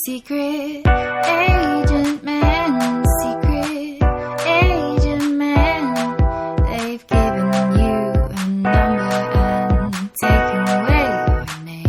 Secret agent man, secret agent man. They've given you a number and taken away your name.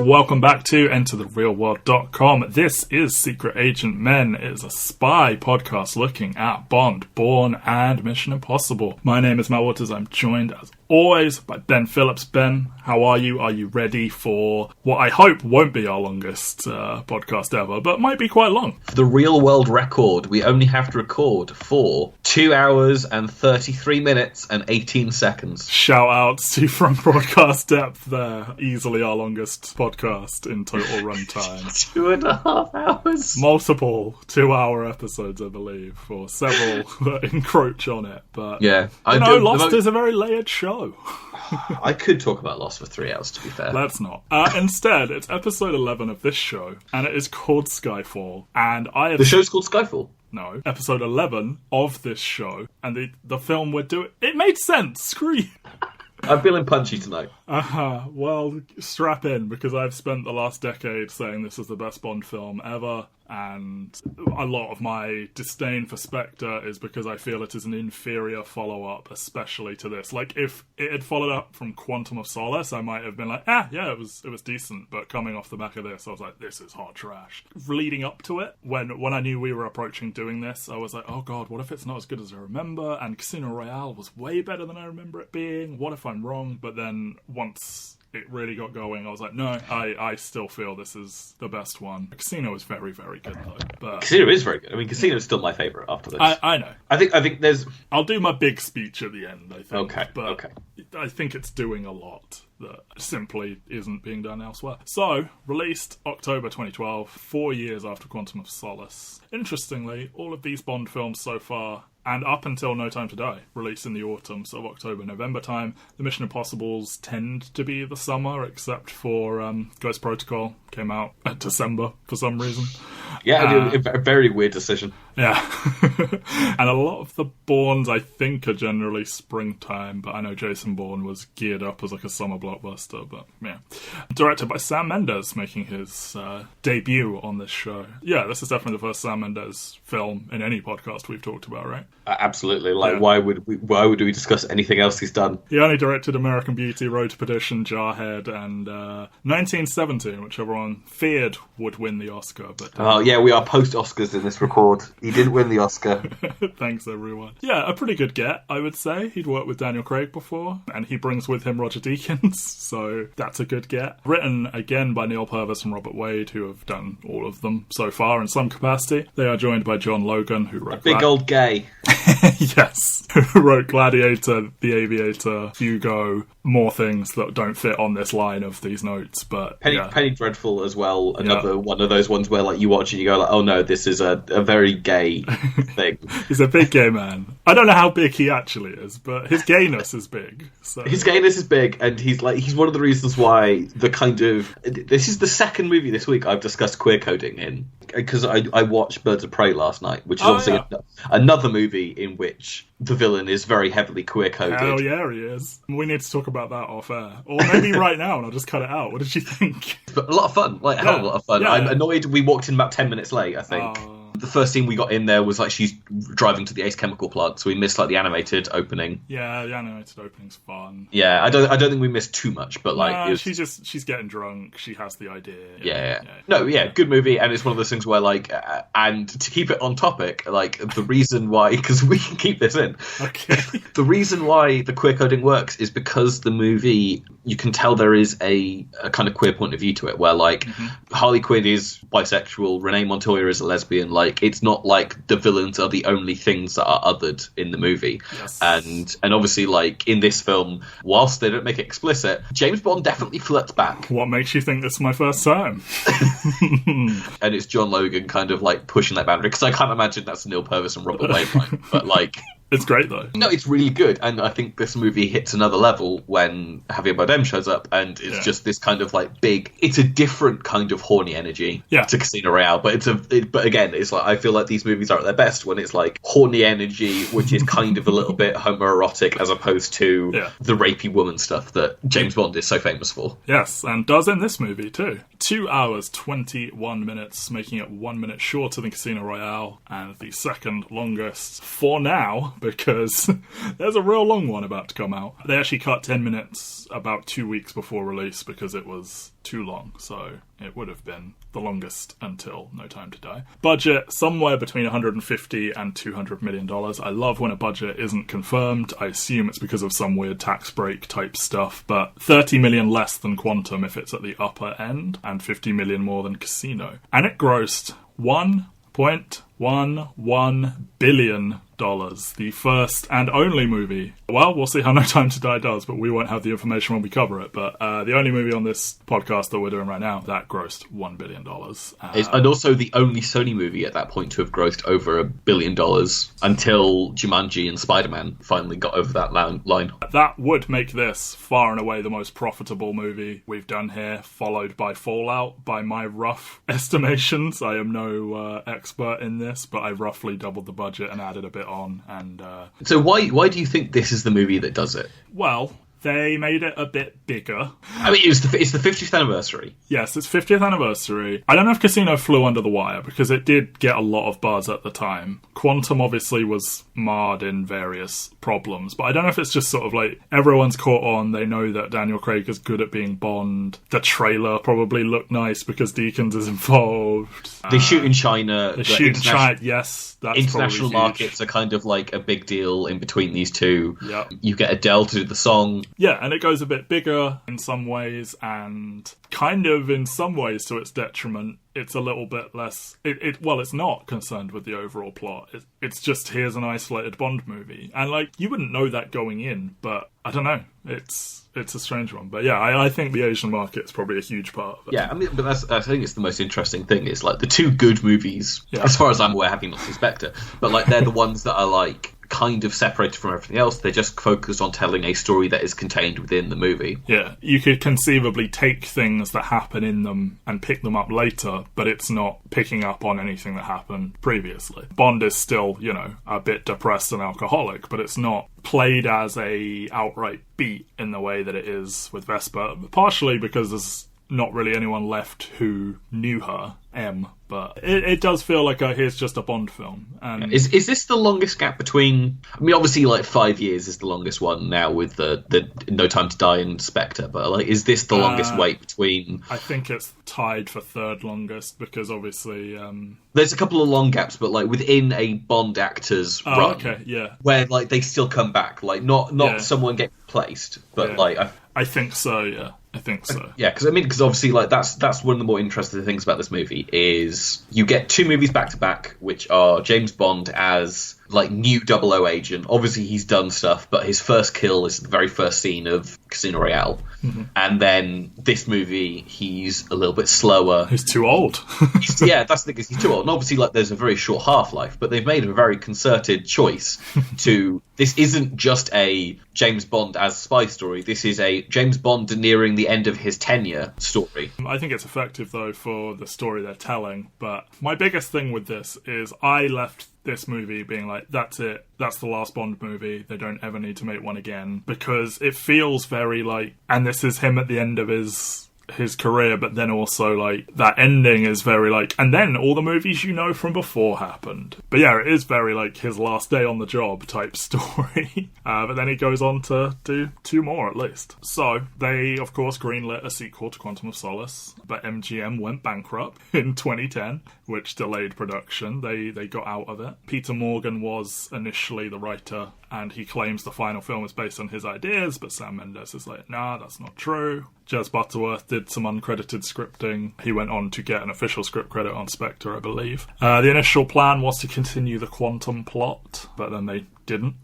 Welcome back to EnterTheRealWorld.com. This is Secret Agent Men. It is a spy podcast looking at Bond, Bourne and Mission Impossible. My name is Matt Waters. I'm joined as always by Ben Phillips. Ben, how are you? Are you ready for what I hope won't be our longest podcast ever, but might be quite long? For the real world record, we only have to record for 2 hours and 33 minutes and 18 seconds. Shout out to From Broadcast Depth there. Easily our longest podcast in total runtime. 2.5 hours. Multiple 2-hour episodes, I believe, for several that encroach on it. But, yeah, Lost is a very layered show. I could talk about Lost for 3 hours, to be fair. Let's not. Instead, it's episode 11 of this show, and it is called Skyfall. And The show's called Skyfall? No, episode 11 of this show, and the film we're doing... It made sense! Screw you! I'm feeling punchy tonight. Well, strap in, because I've spent the last decade saying this is the best Bond film ever, and a lot of my disdain for Spectre is because I feel it is an inferior follow-up, especially to this. Like, if it had followed up from Quantum of Solace, I might have been like, yeah, it was decent, but coming off the back of this, I was like, this is hot trash. Leading up to it, when I knew we were approaching doing this, I was like, oh god, what if it's not as good as I remember? And Casino Royale was way better than I remember it being. What if I'm wrong? But then, once it really got going, I was like, no, I still feel this is the best one. Casino is very, very good, though. But Casino is very good. I mean, Casino is still my favourite after this. I know. I think there's... I'll do my big speech at the end, I think. Okay. I think it's doing a lot that simply isn't being done elsewhere. So, released October 2012, 4 years after Quantum of Solace. Interestingly, all of these Bond films so far, and up until No Time to Die, released in the autumn, so October, November time. The Mission Impossibles tend to be the summer, except for Ghost Protocol, came out at December for some reason. Yeah, a very weird decision. Yeah. And a lot of the Bournes, I think, are generally springtime, but I know Jason Bourne was geared up as like a summer blockbuster, but yeah. Directed by Sam Mendes, making his debut on this show. Yeah, this is definitely the first Sam Mendes film in any podcast we've talked about, right? Absolutely. Like, yeah. Why would we discuss anything else he's done? He only directed American Beauty, Road to Perdition, Jarhead, and 1917, which everyone feared would win the Oscar. But yeah, we are post-Oscars in this record. He didn't win the Oscar. Thanks, everyone. Yeah, a pretty good get, I would say. He'd worked with Daniel Craig before, and he brings with him Roger Deakins, so that's a good get. Written again by Neil Purvis and Robert Wade, who have done all of them so far in some capacity. They are joined by John Logan, who wrote... Big old gay. Yes. Who wrote Gladiator, The Aviator, Hugo, more things that don't fit on this line of these notes, but Penny Dreadful as well, another one of those ones where like you watch and you go like, oh no, this is a very gay thing. He's a big gay man. I don't know how big he actually is, but his gayness is big. So. His gayness is big, and he's one of the reasons why this is the second movie this week I've discussed queer coding in, because I watched Birds of Prey last night, which is obviously another movie in which the villain is very heavily queer-coded. Hell yeah, he is. We need to talk about that off air. Or maybe right now, and I'll just cut it out. What did you think? But a lot of fun. Like, hell of a lot of fun. Yeah. I'm annoyed we walked in about 10 minutes late, I think. The first scene we got in there was like she's driving to the Ace Chemical plant, so we missed like the animated opening. Yeah, the animated opening's fun. Yeah, I don't think we missed too much, but like she's getting drunk. She has the idea. Yeah. Good movie, and it's one of those things where like, and to keep it on topic, like the reason why, because we can keep this in. Okay. The reason why the queer coding works is because the movie, you can tell there is a kind of queer point of view to it, where like Harley Quinn is bisexual, Renee Montoya is a lesbian. Like, it's not like the villains are the only things that are othered in the movie. Yes. And obviously, like, in this film, whilst they don't make it explicit, James Bond definitely flirts back. What makes you think this is my first time? And it's John Logan kind of, like, pushing that boundary, because I can't imagine that's Neil Purvis and Robert Wade, but, like... It's great, though. No, it's really good, and I think this movie hits another level when Javier Bardem shows up, and it's just this kind of like big. It's a different kind of horny energy to Casino Royale, but but again, it's like I feel like these movies are at their best when it's like horny energy, which is kind of a little bit homoerotic as opposed to the rapey woman stuff that James Bond is so famous for. Yes, and does in this movie too. 2 hours 21 minutes, making it 1 minute shorter than Casino Royale, and the second longest for now, because there's a real long one about to come out. They actually cut 10 minutes about 2 weeks before release because it was too long, so it would have been the longest until No Time to Die. Budget, somewhere between $150 and $200 million. I love when a budget isn't confirmed. I assume it's because of some weird tax break type stuff, but 30 million less than Quantum if it's at the upper end, and 50 million more than Casino. And it grossed $1.11 billion. The first and only movie. Well, we'll see how No Time to Die does, but we won't have the information when we cover it. But the only movie on this podcast that we're doing right now that grossed $1 billion. And also the only Sony movie at that point to have grossed over $1 billion until Jumanji and Spider-Man finally got over that line. That would make this far and away the most profitable movie we've done here, followed by Fallout, by my rough estimations. I am no expert in this, but I roughly doubled the budget and added a bit on. And so why do you think this is the movie that does it? Well, they made it a bit bigger. I mean, it's the 50th anniversary. Yes, it's 50th anniversary. I don't know if Casino flew under the wire, because it did get a lot of buzz at the time. Quantum obviously was marred in various problems, but I don't know if it's just sort of like everyone's caught on. They know that Daniel Craig is good at being Bond. The trailer probably looked nice because Deakins is involved. They shoot in China. They shoot in China, yes. That's international markets are kind of like a big deal in between these two. Yep. You get Adele to do the song. Yeah, and it goes a bit bigger in some ways, and kind of in some ways to its detriment. It's a little bit less... Well, it's not concerned with the overall plot. It's just, here's an isolated Bond movie. And, like, you wouldn't know that going in, but I don't know. It's a strange one. But yeah, I think the Asian market's probably a huge part of it. Yeah, I mean, but I think it's the most interesting thing is, like, the two good movies, as far as I'm aware, having not seen Spectre, but, like, they're the ones that are, like, kind of separated from everything else. They're just focused on telling a story that is contained within the movie. Yeah, you could conceivably take things that happen in them and pick them up later, but it's not picking up on anything that happened previously. Bond is still, a bit depressed and alcoholic, but it's not played as a outright beat in the way that it is with Vesper, partially because there's not really anyone left who knew her, M, but it does feel like here's just a Bond film. And Is this the longest gap between... I mean, obviously, like, 5 years is the longest one now with the No Time to Die and Spectre, but, like, is this the longest wait between... I think it's tied for third longest, because obviously... There's a couple of long gaps, but, like, within a Bond actor's run... okay, yeah. Where, like, they still come back. Like, not someone get replaced, but, like... I think so, yeah. I think so. Yeah, because obviously, like, that's one of the more interesting things about this movie is you get two movies back to back, which are James Bond as like new 00 agent. Obviously, he's done stuff, but his first kill is the very first scene of Casino Royale, and then this movie, he's a little bit slower. He's too old. Yeah, that's the thing. He's too old, and obviously, like, there's a very short half-life, but they've made a very concerted choice to. This isn't just a James Bond as spy story. This is a James Bond nearing the end of his tenure story. I think it's effective, though, for the story they're telling. But my biggest thing with this is I left this movie being like, that's it. That's the last Bond movie. They don't ever need to make one again. Because it feels very like... And this is him at the end of his career, but then also, like, that ending is very, like, and then all the movies from before happened. But yeah, it is very, like, his last day on the job type story. But then he goes on to do 2 more, at least. So, they, of course, greenlit a sequel to Quantum of Solace, but MGM went bankrupt in 2010, which delayed production. They got out of it. Peter Morgan was initially the writer, and he claims the final film is based on his ideas, but Sam Mendes is like, nah, that's not true. Jez Butterworth did some uncredited scripting. He went on to get an official script credit on Spectre, I believe. The initial plan was to continue the Quantum plot, but then they didn't.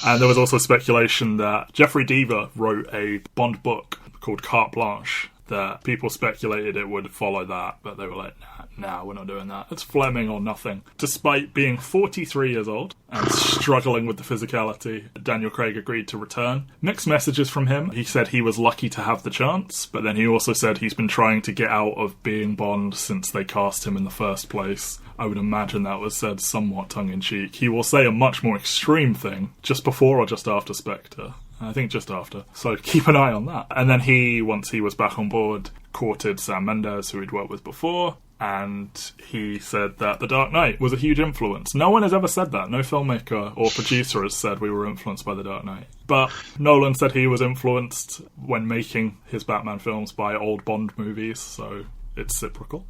And there was also speculation that Jeffrey Deaver wrote a Bond book called Carte Blanche, that people speculated it would follow that, but they were like, nah, we're not doing that. It's Fleming or nothing. Despite being 43 years old and struggling with the physicality, Daniel Craig agreed to return. Mixed messages from him. He said he was lucky to have the chance, but then he also said he's been trying to get out of being Bond since they cast him in the first place. I would imagine that was said somewhat tongue-in-cheek. He will say a much more extreme thing just before or just after Spectre. I think just after. So keep an eye on that. And then he, once he was back on board, courted Sam Mendes, who he'd worked with before, and he said that The Dark Knight was a huge influence. No one has ever said that. No filmmaker or producer has said we were influenced by The Dark Knight. But Nolan said he was influenced when making his Batman films by old Bond movies, so it's reciprocal.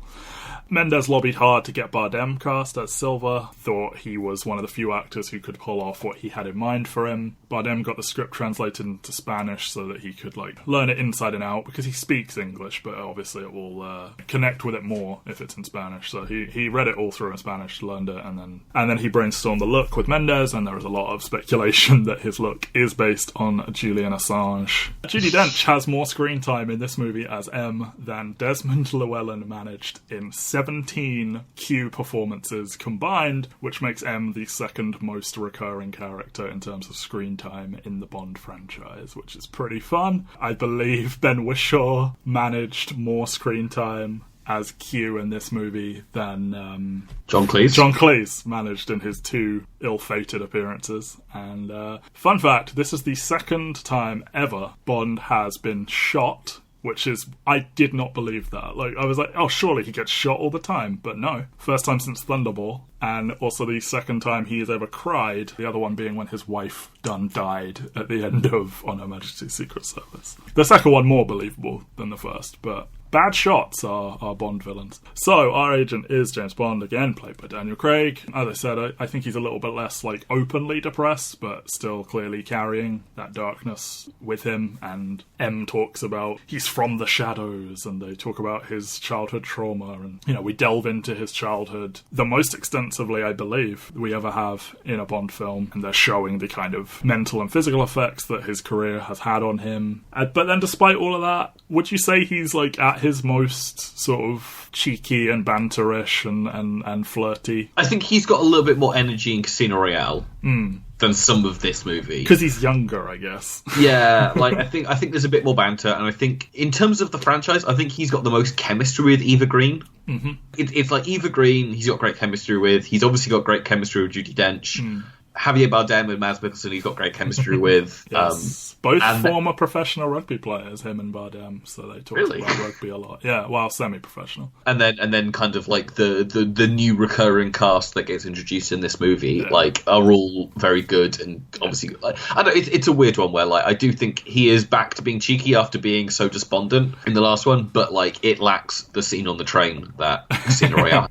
Mendes lobbied hard to get Bardem cast as Silver, thought he was one of the few actors who could pull off what he had in mind for him. Bardem got the script translated into Spanish so that he could learn it inside and out, because he speaks English, but obviously it will connect with it more if it's in Spanish. So he read it all through in Spanish, learned it, and then he brainstormed the look with Mendes, and there was a lot of speculation that his look is based on Julian Assange. Judi Dench has more screen time in this movie as M than Desmond Llewellyn managed in 17 Q performances combined, which makes M the second most recurring character in terms of screen time in the Bond franchise, which is pretty fun. I believe Ben Whishaw managed more screen time as Q in this movie than John Cleese. John Cleese managed in his 2 ill-fated appearances. And fun fact, this is the second time ever Bond has been shot, which is, I did not believe that. I was like, oh, surely he gets shot all the time. But no. First time since Thunderball. And also the second time he has ever cried. The other one being when his wife died at the end of On Her Majesty's Secret Service. The second one more believable than the first, but bad shots are Bond villains. So, our agent is James Bond, again, played by Daniel Craig. As I said, I think he's a little bit less, openly depressed, but still clearly carrying that darkness with him. And M talks about he's from the shadows, and they talk about his childhood trauma, and, we delve into his childhood the most extensively, I believe, we ever have in a Bond film, and they're showing the kind of mental and physical effects that his career has had on him. But then despite all of that, would you say he's, at his most sort of cheeky and banterish and flirty? I think he's got a little bit more energy in Casino Royale than some of this movie, because he's younger, I guess. Yeah, I think there's a bit more banter, and I think in terms of the franchise, I think he's got the most chemistry with Eva Green. Mm-hmm. It's like Eva Green, he's got great chemistry with. He's obviously got great chemistry with Judi Dench. Javier Bardem and Mads Mikkelsen, he's got great chemistry with. Yes. Both former professional rugby players, him and Bardem, so they talk about rugby a lot. Yeah, well, semi-professional. And then kind of the new recurring cast that gets introduced in this movie, are all very good, and obviously, I know it's a weird one where I do think he is back to being cheeky after being so despondent in the last one, but it lacks the scene on the train that Casino Royale.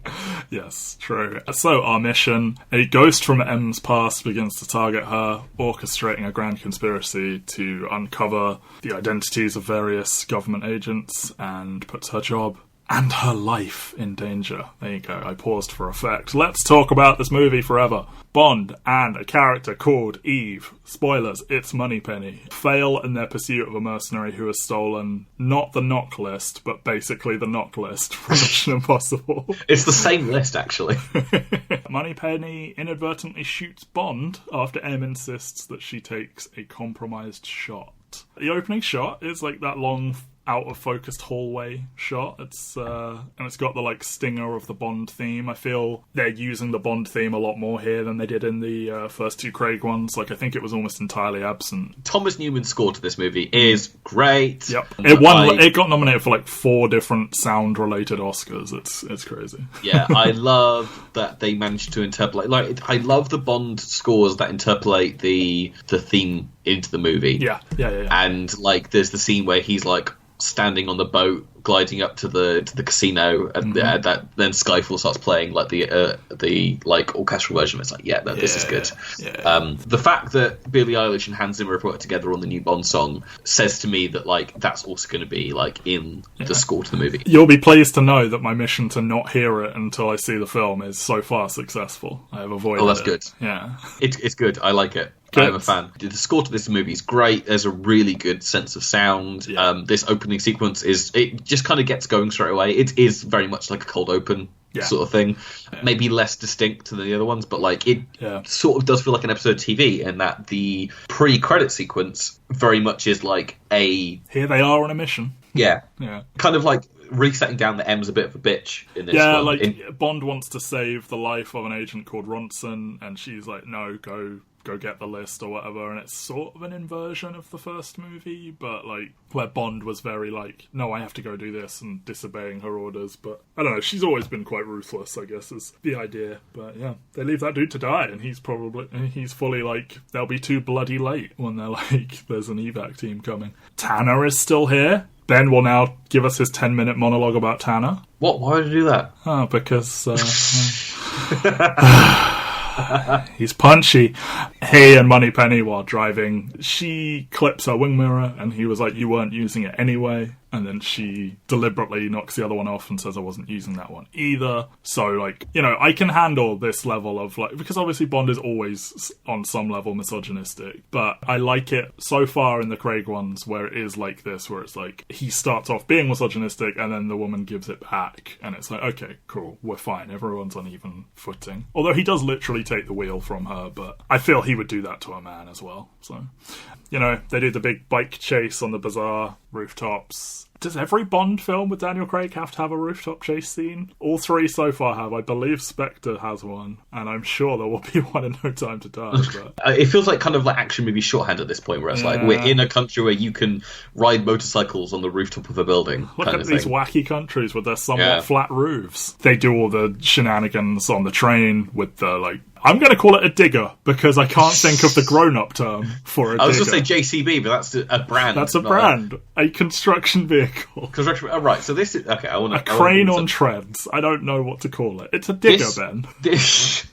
Yes, true. So our mission: a ghost from M's past begins to target her, orchestrating a grand conspiracy to uncover the identities of various government agents, and puts her job and her life in danger. There you go, I paused for effect. Let's talk about this movie forever. Bond and a character called Eve, spoilers, it's Moneypenny, fail in their pursuit of a mercenary who has stolen not the knock list, but basically the knock list from Mission Impossible. It's the same list, actually. Moneypenny inadvertently shoots Bond after M insists that she takes a compromised shot. The opening shot is that long out of focused hallway shot. It's and it's got the stinger of the Bond theme. I feel they're using the Bond theme a lot more here than they did in the first 2 Craig ones. I think it was almost entirely absent. Thomas Newman's score to this movie is great. Yep, it got nominated for 4 different sound related Oscars. It's crazy. Yeah, I love that they managed to interpolate. I love the Bond scores that interpolate the theme into the movie. Yeah. And there's the scene where he's standing on the boat, gliding up to the casino, and that then Skyfall starts playing the orchestral version. It's this is good. Yeah. The fact that Billie Eilish and Hans Zimmer have worked together on the new Bond song says to me that that's also going to be in the score to the movie. You'll be pleased to know that my mission to not hear it until I see the film is so far successful. I have avoided it. Oh, that's good. Yeah, it's good. I like it. Good. I'm a fan. The score to this movie is great. There's a really good sense of sound. Yeah. This opening sequence it just kind of gets going straight away. It is very much like a cold open sort of thing. Maybe less distinct than the other ones, but like it sort of does feel like an episode of TV in that the pre-credit sequence very much is like a... Here they are on a mission. Yeah. Yeah. Kind of like resetting down that M's a bit of a bitch in this Yeah, one. Bond wants to save the life of an agent called Ronson, and she's like, no, go get the list or whatever, and it's sort of an inversion of the first movie, but like where Bond was very like, no, I have to go do this, and disobeying her orders. But I don't know, she's always been quite ruthless, I guess, is the idea. But yeah, they leave that dude to die, and he's fully like, they'll be too bloody late when they're like, there's an evac team coming. Tanner is still here. Ben will now give us his 10-minute monologue about Tanner. What? Why would I do that? Oh, because he's punchy. He and Moneypenny, while driving, she clips her wing mirror, and he was like, you weren't using it anyway. And then she deliberately knocks the other one off and says, I wasn't using that one either. So, like, you know, I can handle this level of, like, because obviously Bond is always on some level misogynistic, but I like it so far in the Craig ones where it is like this, where it's like, he starts off being misogynistic and then the woman gives it back. And it's like, okay, cool, we're fine. Everyone's on even footing. Although he does literally take the wheel from her, but I feel he would do that to a man as well. So, you know, they do the big bike chase on the bazaar rooftops. Does every Bond film with Daniel Craig have to have a rooftop chase scene? All three so far have. I believe Spectre has one, and I'm sure there will be one in No Time to Die. But... it feels like kind of like action movie shorthand at this point, where it's like, we're in a country where you can ride motorcycles on the rooftop of a building. Look at these wacky countries with their somewhat flat roofs. They do all the shenanigans on the train with the, like, I'm going to call it a digger, because I can't think of the grown-up term for a digger. I was going to say JCB, but that's a brand. That's a brand. A construction vehicle. Oh, right, so this is... Okay, I want to... A crane on treads. I don't know what to call it. It's a digger, Ben. This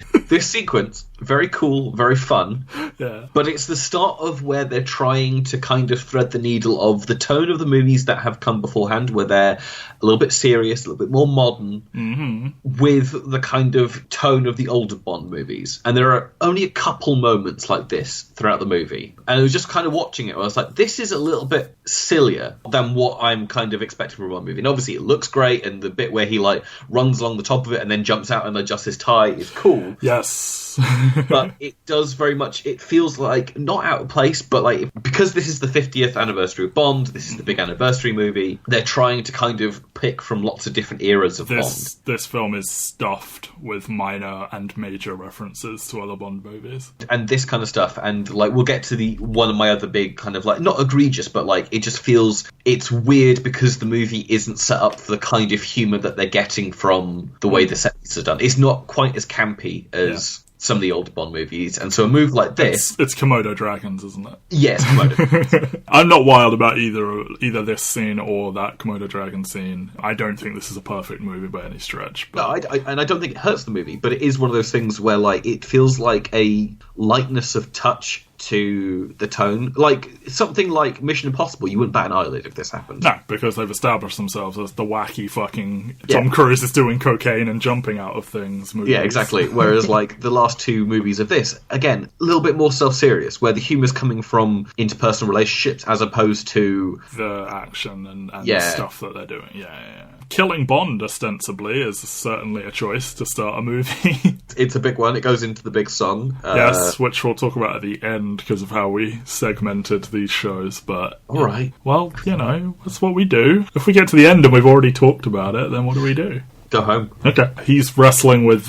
sequence, very cool, very fun. Yeah. But it's the start of where they're trying to kind of thread the needle of the tone of the movies that have come beforehand, where they're a little bit serious, a little bit more modern, with the kind of tone of the older Bond movies. And there are only a couple moments like this throughout the movie. And I was just kind of watching it, I was like, this is a little bit sillier than what I'm kind of expecting from a Bond movie. And obviously it looks great, and the bit where he like runs along the top of it and then jumps out and adjusts his tie is cool. Yes. But it does very much, it feels like not out of place, but like, because this is the 50th anniversary of Bond, this is the big anniversary movie, they're trying to kind of pick from lots of different eras of Bond. This film is stuffed with minor and major references to other Bond movies. And this kind of stuff, and like, we'll get to one of my other big kind of like, not egregious, but like, it just feels, it's weird because the movie isn't set up for the kind of humour that they're getting from the way the set pieces are done. It's not quite as campy as... some of the older Bond movies, and so a move like this... It's Komodo dragons, isn't it? Yes, Komodo. I'm not wild about either this scene or that Komodo dragon scene. I don't think this is a perfect movie by any stretch. But... No, and I don't think it hurts the movie, but it is one of those things where like it feels like a lightness of touch to the tone. Like, something like Mission Impossible, you wouldn't bat an eyelid if this happened. No, because they've established themselves as the wacky fucking Tom Cruise is doing cocaine and jumping out of things movies. Yeah, exactly. Whereas, like, the last two movies of this, again, a little bit more self-serious, where the humour's coming from interpersonal relationships as opposed to... the action and the stuff that they're doing. Yeah. Killing Bond, ostensibly, is certainly a choice to start a movie. It's a big one. It goes into the big song. Yes, which we'll talk about at the end because of how we segmented these shows. But all right. Well, you know, that's what we do. If we get to the end and we've already talked about it, then what do we do? Go home. Okay. He's wrestling with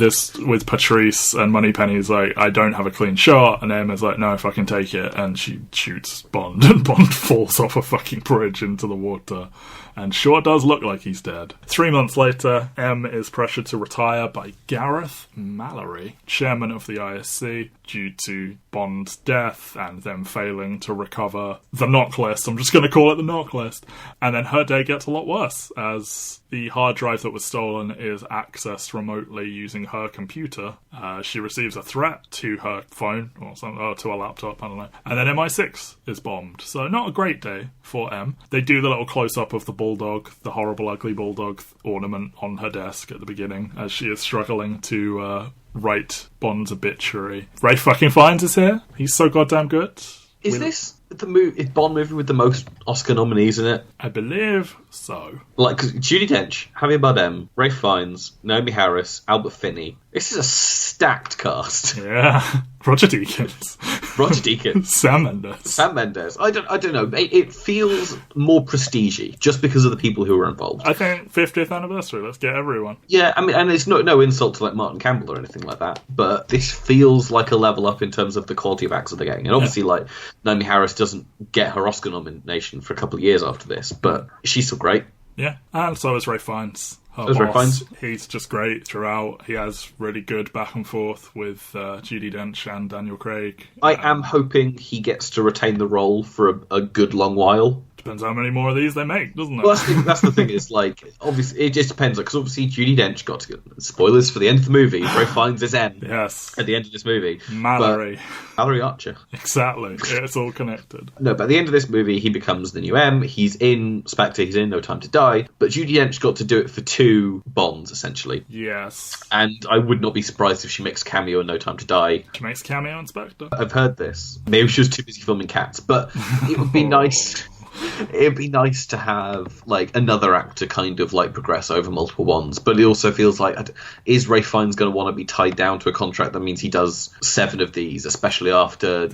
Patrice, and Moneypenny's like, I don't have a clean shot, and Emma's like, no, if I can take it, and she shoots Bond, and Bond falls off a fucking bridge into the water. And sure does look like he's dead. 3 months later, M is pressured to retire by Gareth Mallory, chairman of the ISC, due to Bond's death and them failing to recover the knock list. I'm just going to call it the knock list. And then her day gets a lot worse, as the hard drive that was stolen is accessed remotely using her computer. She receives a threat to her phone, or something, or to a laptop, I don't know. And then MI6 is bombed. So not a great day for M. They do the little close-up of the bulldog, the horrible, ugly bulldog ornament on her desk at the beginning, as she is struggling to write Bond's obituary. Ray fucking Fiennes is here. He's so goddamn good. Is this Bond movie with the most Oscar nominees in it? I believe so. Like, 'cause Judi Dench, Javier Bardem, Ralph Fiennes, Naomi Harris, Albert Finney. This is a stacked cast. Yeah. Roger Deakins. Roger Deakins. Sam Mendes. Sam Mendes. I don't know. It feels more prestige-y just because of the people who are involved. I think 50th anniversary. Let's get everyone. Yeah, I mean, and it's no insult to like Martin Campbell or anything like that, but this feels like a level up in terms of the quality of acts that they're getting. And obviously, like, Naomi Harris doesn't get her Oscar nomination for a couple of years after this, but she's still great. Yeah, and so is Ralph Fiennes. Ralph Fiennes. He's just great throughout. He has really good back and forth with Judi Dench and Daniel Craig. I am hoping he gets to retain the role for a good long while. Depends how many more of these they make, doesn't it? Well, that's the thing, is like, obviously, it just depends, because obviously Judi Dench got to get, spoilers for the end of the movie, Ralph Fiennes is N. Yes. At the end of this movie. Mallory. Mallory Archer. Exactly. It's all connected. No, but at the end of this movie, he becomes the new M. He's in Spectre, he's in No Time to Die, but Judi Dench got to do it for 2 Bonds, essentially. Yes. And I would not be surprised if she makes a cameo in No Time to Die. She makes cameo in Spectre. I've heard this. Maybe she was too busy filming Cats, but it would be nice... It'd be nice to have, like, another actor kind of, like, progress over multiple ones, but it also feels like, is Ralph Fiennes going to want to be tied down to a contract that means he does 7 of these, especially after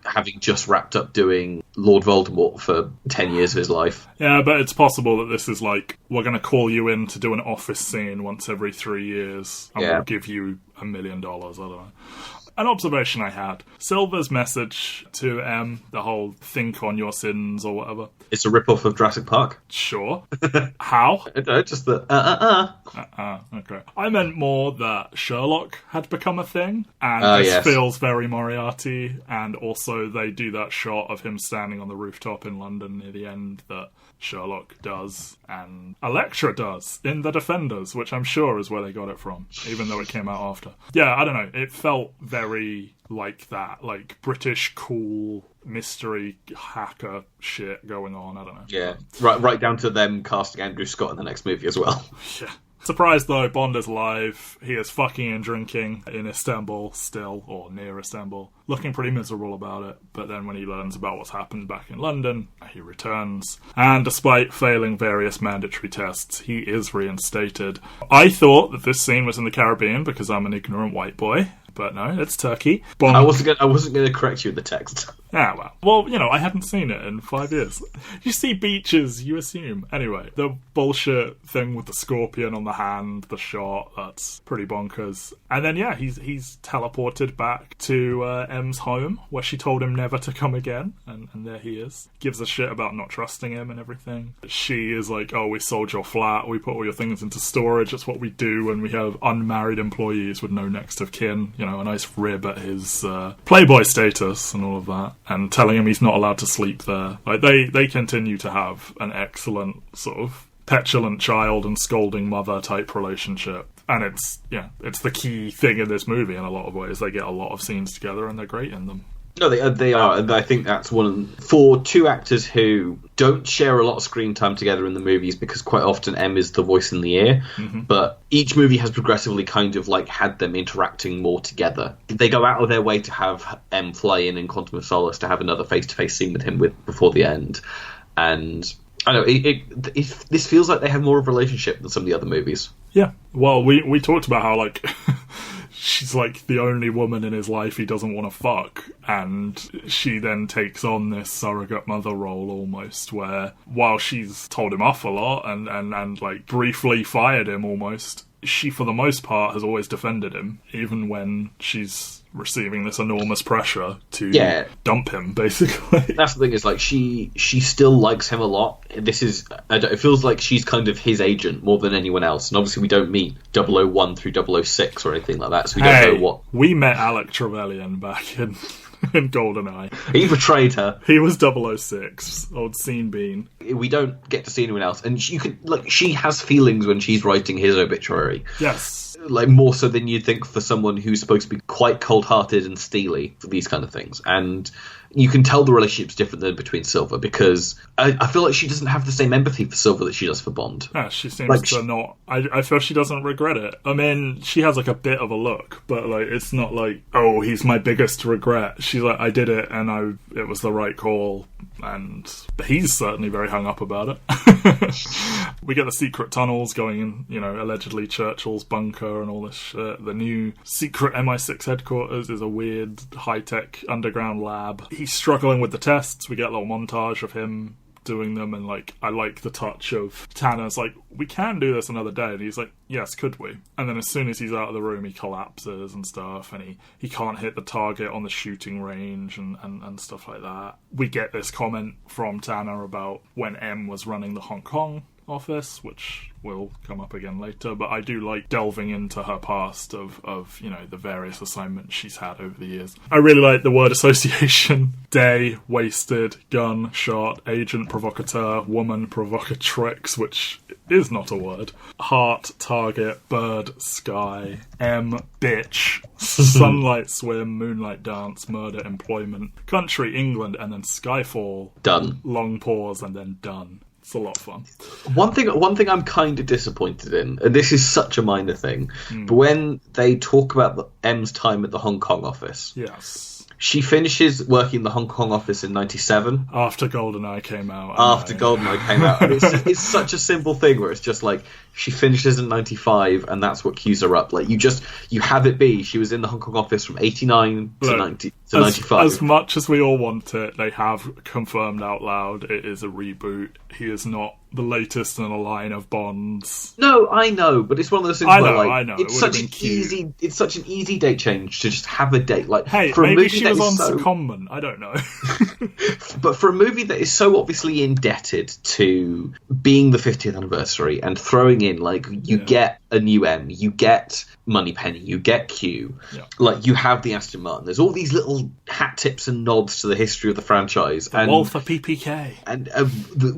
having just wrapped up doing Lord Voldemort for 10 years of his life? Yeah, but it's possible that this is like, we're going to call you in to do an office scene once every 3 years, and we'll give you $1 million, I don't know. An observation I had. Silver's message to M, the whole think on your sins or whatever. It's a rip-off of Jurassic Park. Sure. How? I don't know, just the okay. I meant more that Sherlock had become a thing, and this feels very Moriarty, and also they do that shot of him standing on the rooftop in London near the end that Sherlock does, and Elektra does in The Defenders, which I'm sure is where they got it from, even though it came out after. Yeah, I don't know. It felt very like that, like British cool mystery hacker shit going on. I don't know. Yeah, right down to them casting Andrew Scott in the next movie as well. Yeah. Surprised though, Bond is alive. He is fucking and drinking in Istanbul still, or near Istanbul. Looking pretty miserable about it, but then when he learns about what's happened back in London, he returns. And despite failing various mandatory tests, he is reinstated. I thought that this scene was in the Caribbean because I'm an ignorant white boy. But no, it's Turkey. Bond... I wasn't going to correct you with the text. Ah, well, you know, I hadn't seen it in 5 years. You see beaches, you assume. Anyway, the bullshit thing with the scorpion on the hand, the shot, that's pretty bonkers. And then, yeah, he's teleported back to M's home, where she told him never to come again. And there he is. Gives a shit about not trusting him and everything. She is like, oh, we sold your flat, we put all your things into storage, that's what we do when we have unmarried employees with no next of kin. You know, a nice rib at his Playboy status and all of that, and telling him he's not allowed to sleep there. Like, they continue to have an excellent sort of petulant child and scolding mother type relationship. And it's the key thing in this movie in a lot of ways. They get a lot of scenes together and they're great in them. No, they are, and I think that's for 2 actors who don't share a lot of screen time together in the movies, because quite often M is the voice in the ear, but each movie has progressively kind of like had them interacting more together. They go out of their way to have M fly in Quantum of Solace to have another face-to-face scene with him before the end, and I don't know, this feels like they have more of a relationship than some of the other movies. Yeah. Well, we talked about how, like, she's, like, the only woman in his life he doesn't want to fuck, and she then takes on this surrogate mother role, almost, where, while she's told him off a lot and like, briefly fired him, almost, she, for the most part, has always defended him, even when she's receiving this enormous pressure to dump him, basically. That's the thing, is like she still likes him a lot. It feels like she's kind of his agent more than anyone else, and obviously we don't meet 001 through 006 or anything like that, so we don't know what... We met Alec Trevelyan back in GoldenEye. He betrayed her. He was 006, old Scene Bean. We don't get to see anyone else, and she has feelings when she's writing his obituary. Yes. like more so than you'd think for someone who's supposed to be quite cold-hearted and steely for these kind of things. And you can tell the relationship's different than between Silver, because I feel like she doesn't have the same empathy for Silver that she does for Bond. Yeah, she seems to not. I feel she doesn't regret it. I mean, she has like a bit of a look, but like it's not like, oh, he's my biggest regret. She's like, I did it and it was the right call. And he's certainly very hung up about it. We get the secret tunnels going in, you know, allegedly Churchill's bunker and all this shit. The new secret MI6 headquarters is a weird high-tech underground lab. He's struggling with the tests. We get a little montage of him doing them, and like I like the touch of Tanner's like, we can do this another day, and he's like, yes, could we? And then as soon as he's out of the room, he collapses and stuff, and he can't hit the target on the shooting range and stuff like that. We get this comment from Tanner about when M was running the Hong Kong office, which will come up again later, but I do like delving into her past of you know, the various assignments she's had over the years. I really like the word association. Day, wasted, gun, shot, agent, provocateur, woman, provocatrix, which is not a word. Heart, target, bird, sky, M, bitch, sunlight, swim, moonlight, dance, murder, employment, country, England, and then Skyfall. Done. Long pause and then done. It's a lot of fun. One thing I'm kind of disappointed in, and this is such a minor thing, but when they talk about M's time at the Hong Kong office, yes, she finishes working in the Hong Kong office in 1997. After GoldenEye came out. GoldenEye came out. And it's such a simple thing where it's just like, she finishes in 95 and that's what cues her up. Like, you have it be, she was in the Hong Kong office from 89 to 95. As much as we all want it, they have confirmed out loud it is a reboot. He is not the latest in a line of Bonds. No, I know, but it's one of those things I where know. It's such an easy date change to just have a date. Like, hey, for a maybe movie she that was is on secondment. I don't know. But for a movie that is so obviously indebted to being the 50th anniversary and throwing in, like, you get a new M, you get Moneypenny, you get Q, like, you have the Aston Martin. There's all these little hat tips and nods to the history of the franchise. The Wolf of PPK. And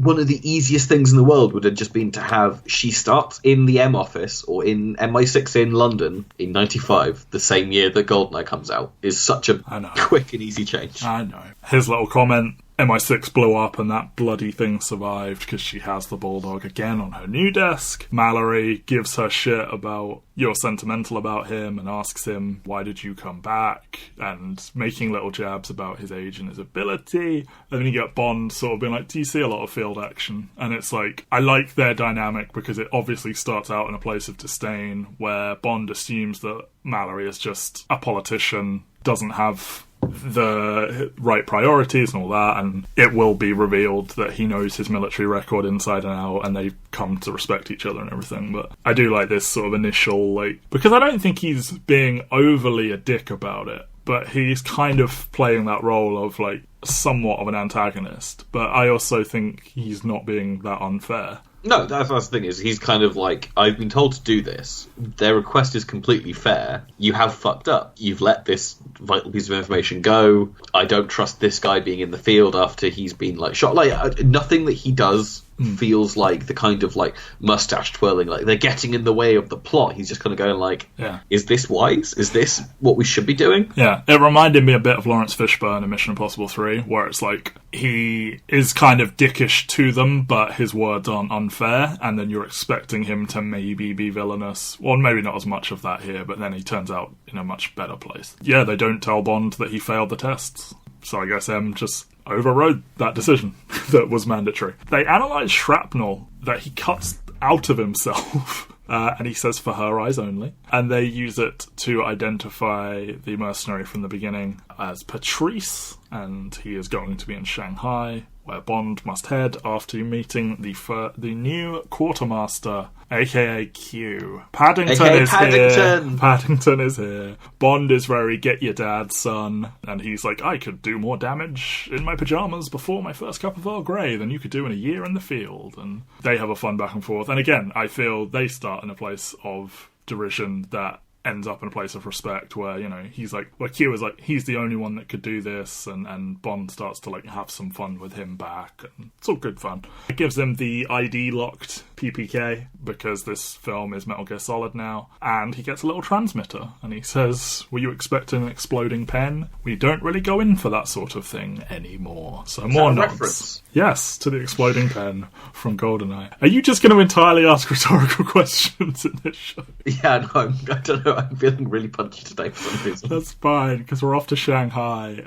one of the easiest things in the world would have just been to have, she starts in the M office or in MI6 in London in 95, the same year that GoldenEye comes out, is such a quick and easy change. I know. His little comment, MI6 blew up and that bloody thing survived because she has the Bulldog again on her new desk. Mallory gives her shit about, you're sentimental about him, and asks him, why did you come back? And making little jabs about his age and his ability. And then you get Bond sort of being like, do you see a lot of field action? And it's like, I like their dynamic because it obviously starts out in a place of disdain where Bond assumes that Mallory is just a politician, doesn't have the right priorities and all that, and it will be revealed that he knows his military record inside and out, and they come to respect each other and everything. But I do like this sort of initial, like, because I don't think he's being overly a dick about it, but he's kind of playing that role of, like, somewhat of an antagonist, but I also think he's not being that unfair. No, that's the thing, is he's kind of like, I've been told to do this. Their request is completely fair. You have fucked up. You've let this vital piece of information go. I don't trust this guy being in the field after he's been, like, shot. Like, nothing that he does feels like the kind of, like, mustache twirling, like they're getting in the way of the plot. He's just kind of going like, is this wise? Is this what we should be doing? Yeah, it reminded me a bit of Lawrence Fishburne in Mission Impossible 3, where it's like, he is kind of dickish to them, but his words aren't unfair, and then you're expecting him to maybe be villainous. Well, maybe not as much of that here, but then he turns out in a much better place. Yeah, they don't tell Bond that he failed the tests, so I guess M just overrode that decision that was mandatory. They analyse shrapnel that he cuts out of himself, and he says for her eyes only, and they use it to identify the mercenary from the beginning as Patrice, and he is going to be in Shanghai, where Bond must head after meeting the new quartermaster, aka Q. Paddington is here. Paddington is here. Bond is very get your dad, son, and he's like, I could do more damage in my pajamas before my first cup of Earl Grey than you could do in a year in the field. And they have a fun back and forth. And again, I feel they start in a place of derision that ends up in a place of respect where, you know, he's like, where Q is like, he's the only one that could do this, and Bond starts to like have some fun with him back, and it's all good fun. It gives him the ID locked PPK because this film is Metal Gear Solid now, and he gets a little transmitter and he says, were you expecting an exploding pen? We don't really go in for that sort of thing anymore. So more nods. Reference? Yes, to the exploding pen from GoldenEye. Are you just going to entirely ask rhetorical questions in this show? Yeah, no, I don't know. I'm feeling really punchy today for some reason. That's fine, because we're off to Shanghai.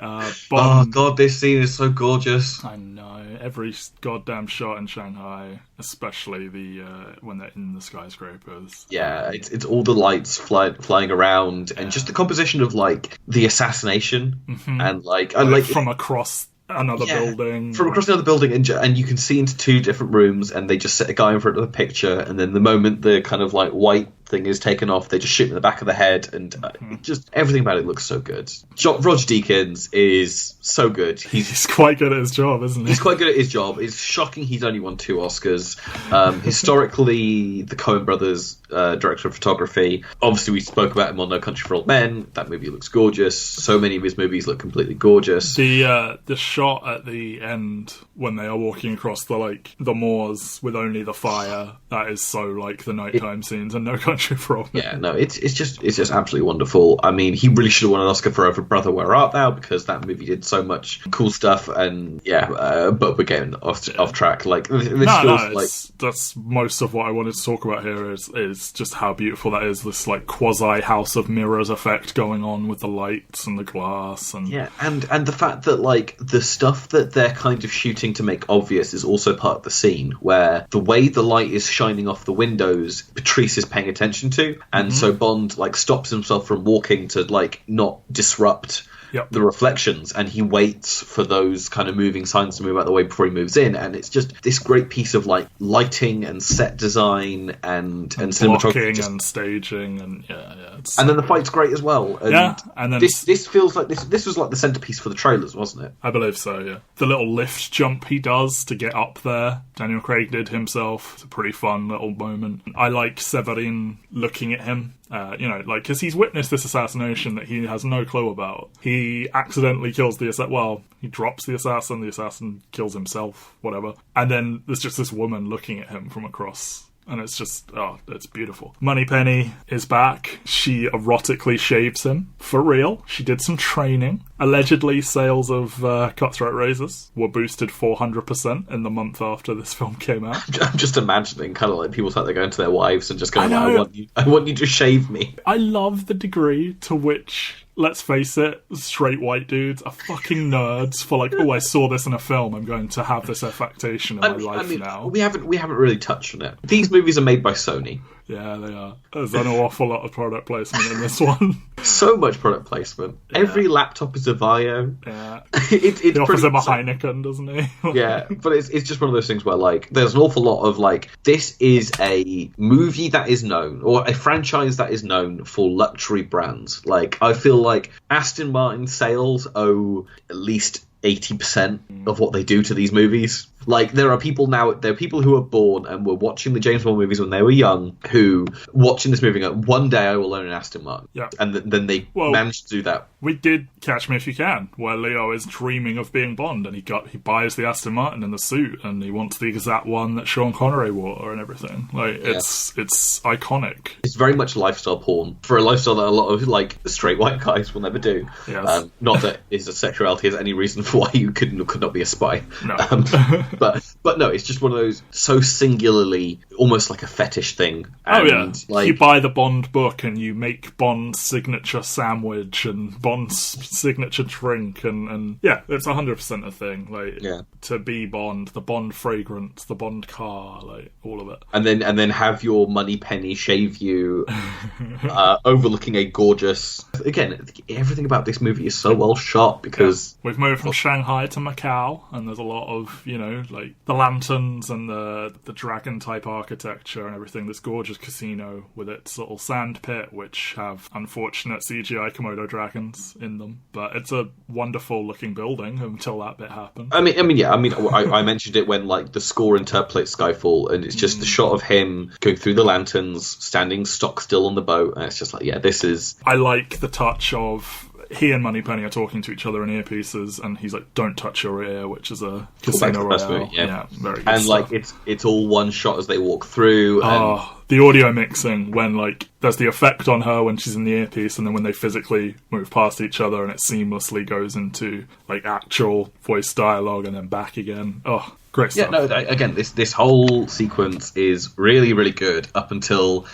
Oh god, this scene is so gorgeous. I know. Every goddamn shot in Shanghai, especially the when they're in the skyscrapers. Yeah, it's all the lights flying around, and just the composition of like the assassination, and like from across another building. From across another building, and you can see into two different rooms, and they just set a guy in front of a picture, and then the moment the kind of like white thing is taken off, they just shoot him in the back of the head, and just everything about it looks so good. Roger Deakins is so good. He's quite good at his job, isn't he? He's quite good at his job. It's shocking he's only won 2 Oscars. Historically, the Coen brothers, director of photography, obviously we spoke about him on No Country for Old Men. That movie looks gorgeous. So many of his movies look completely gorgeous. The shot at the end when they are walking across the moors with only the fire, that is so like the nighttime scenes and No Country for Old Men. Yeah, no, it's just absolutely wonderful. I mean, he really should have won an Oscar for Over Brother Where Art Thou, because that movie did so much cool stuff, and but we're getting off track. Like this feels like that's most of what I wanted to talk about here is just how beautiful that is. This like quasi House of Mirrors effect going on with the lights and the glass, and and the fact that like the stuff that they're kind of shooting to make obvious is also part of the scene, where the way the light is shining off the windows, Patrice is paying attention to, and so Bond like stops himself from walking to like not disrupt the reflections, and he waits for those kind of moving signs to move out of the way before he moves in, and it's just this great piece of like lighting and set design and cinematography and staging, and and then the fight's great as well. And then this feels like this was like the centerpiece for the trailers, wasn't it? I believe so. Yeah, the little lift jump he does to get up there, Daniel Craig did himself. It's a pretty fun little moment. I like Severin looking at him. Because he's witnessed this assassination that he has no clue about. He accidentally kills the assassin. Well, he drops the assassin kills himself, whatever. And then there's just this woman looking at him from across. And it's just, it's beautiful. Moneypenny is back. She erotically shaves him. For real. She did some training. Allegedly, sales of cutthroat razors were boosted 400% in the month after this film came out. I'm just imagining kind of like people sat there going to their wives and just going, I want you to shave me. I love the degree to which, let's face it, straight white dudes are fucking nerds for like, I saw this in a film, I'm going to have this affectation in my life now. We haven't really touched on it. These movies are made by Sony. Yeah, they are. There's an awful lot of product placement in this one. So much product placement. Yeah. Every laptop is a Vio. Yeah. He offers him a Heineken, doesn't he? Yeah, but it's just one of those things where, like, there's an awful lot of, like, this is a movie that is known, or a franchise that is known for luxury brands. Like, I feel like Aston Martin sales owe at least 80% of what they do to these movies. Like, there are people who were born and were watching the James Bond movies when they were young, who, watching this movie, go, one day I will own an Aston Martin. Yeah. And then they managed to do that. We did Catch Me If You Can, where Leo is dreaming of being Bond, and he buys the Aston Martin and the suit, and he wants the exact one that Sean Connery wore and everything. Like, it's iconic. It's very much lifestyle porn, for a lifestyle that a lot of, like, straight white guys will never do. Yes. Not that his sexuality has any reason for why you could not be a spy. No. But no, it's just one of those so singularly, almost like a fetish thing. And, like, you buy the Bond book and you make Bond's signature sandwich and Bond's signature drink, and it's 100% a thing. Like, to be Bond, the Bond fragrance, the Bond car, like, all of it. And then have your Moneypenny shave you, overlooking a gorgeous. Again, everything about this movie is so well shot because we've moved from Shanghai to Macau, and there's a lot of like the lanterns and the dragon type architecture and everything, this gorgeous casino with its little sand pit, which have unfortunate CGI Komodo dragons in them. But it's a wonderful looking building until that bit happened. I mentioned it when like the score interpolates Skyfall, and it's just the shot of him going through the lanterns, standing stock still on the boat, and it's just like, yeah, this is... I like the touch of... He and Moneypenny are talking to each other in earpieces, and he's like, "Don't touch your ear," which is a Casino Royale. Yeah, very good and stuff. like it's all one shot as they walk through. And... the audio mixing when like there's the effect on her when she's in the earpiece, and then when they physically move past each other, and it seamlessly goes into like actual voice dialogue and then back again. Oh, great stuff. Yeah, no, again, this whole sequence is really, really good up until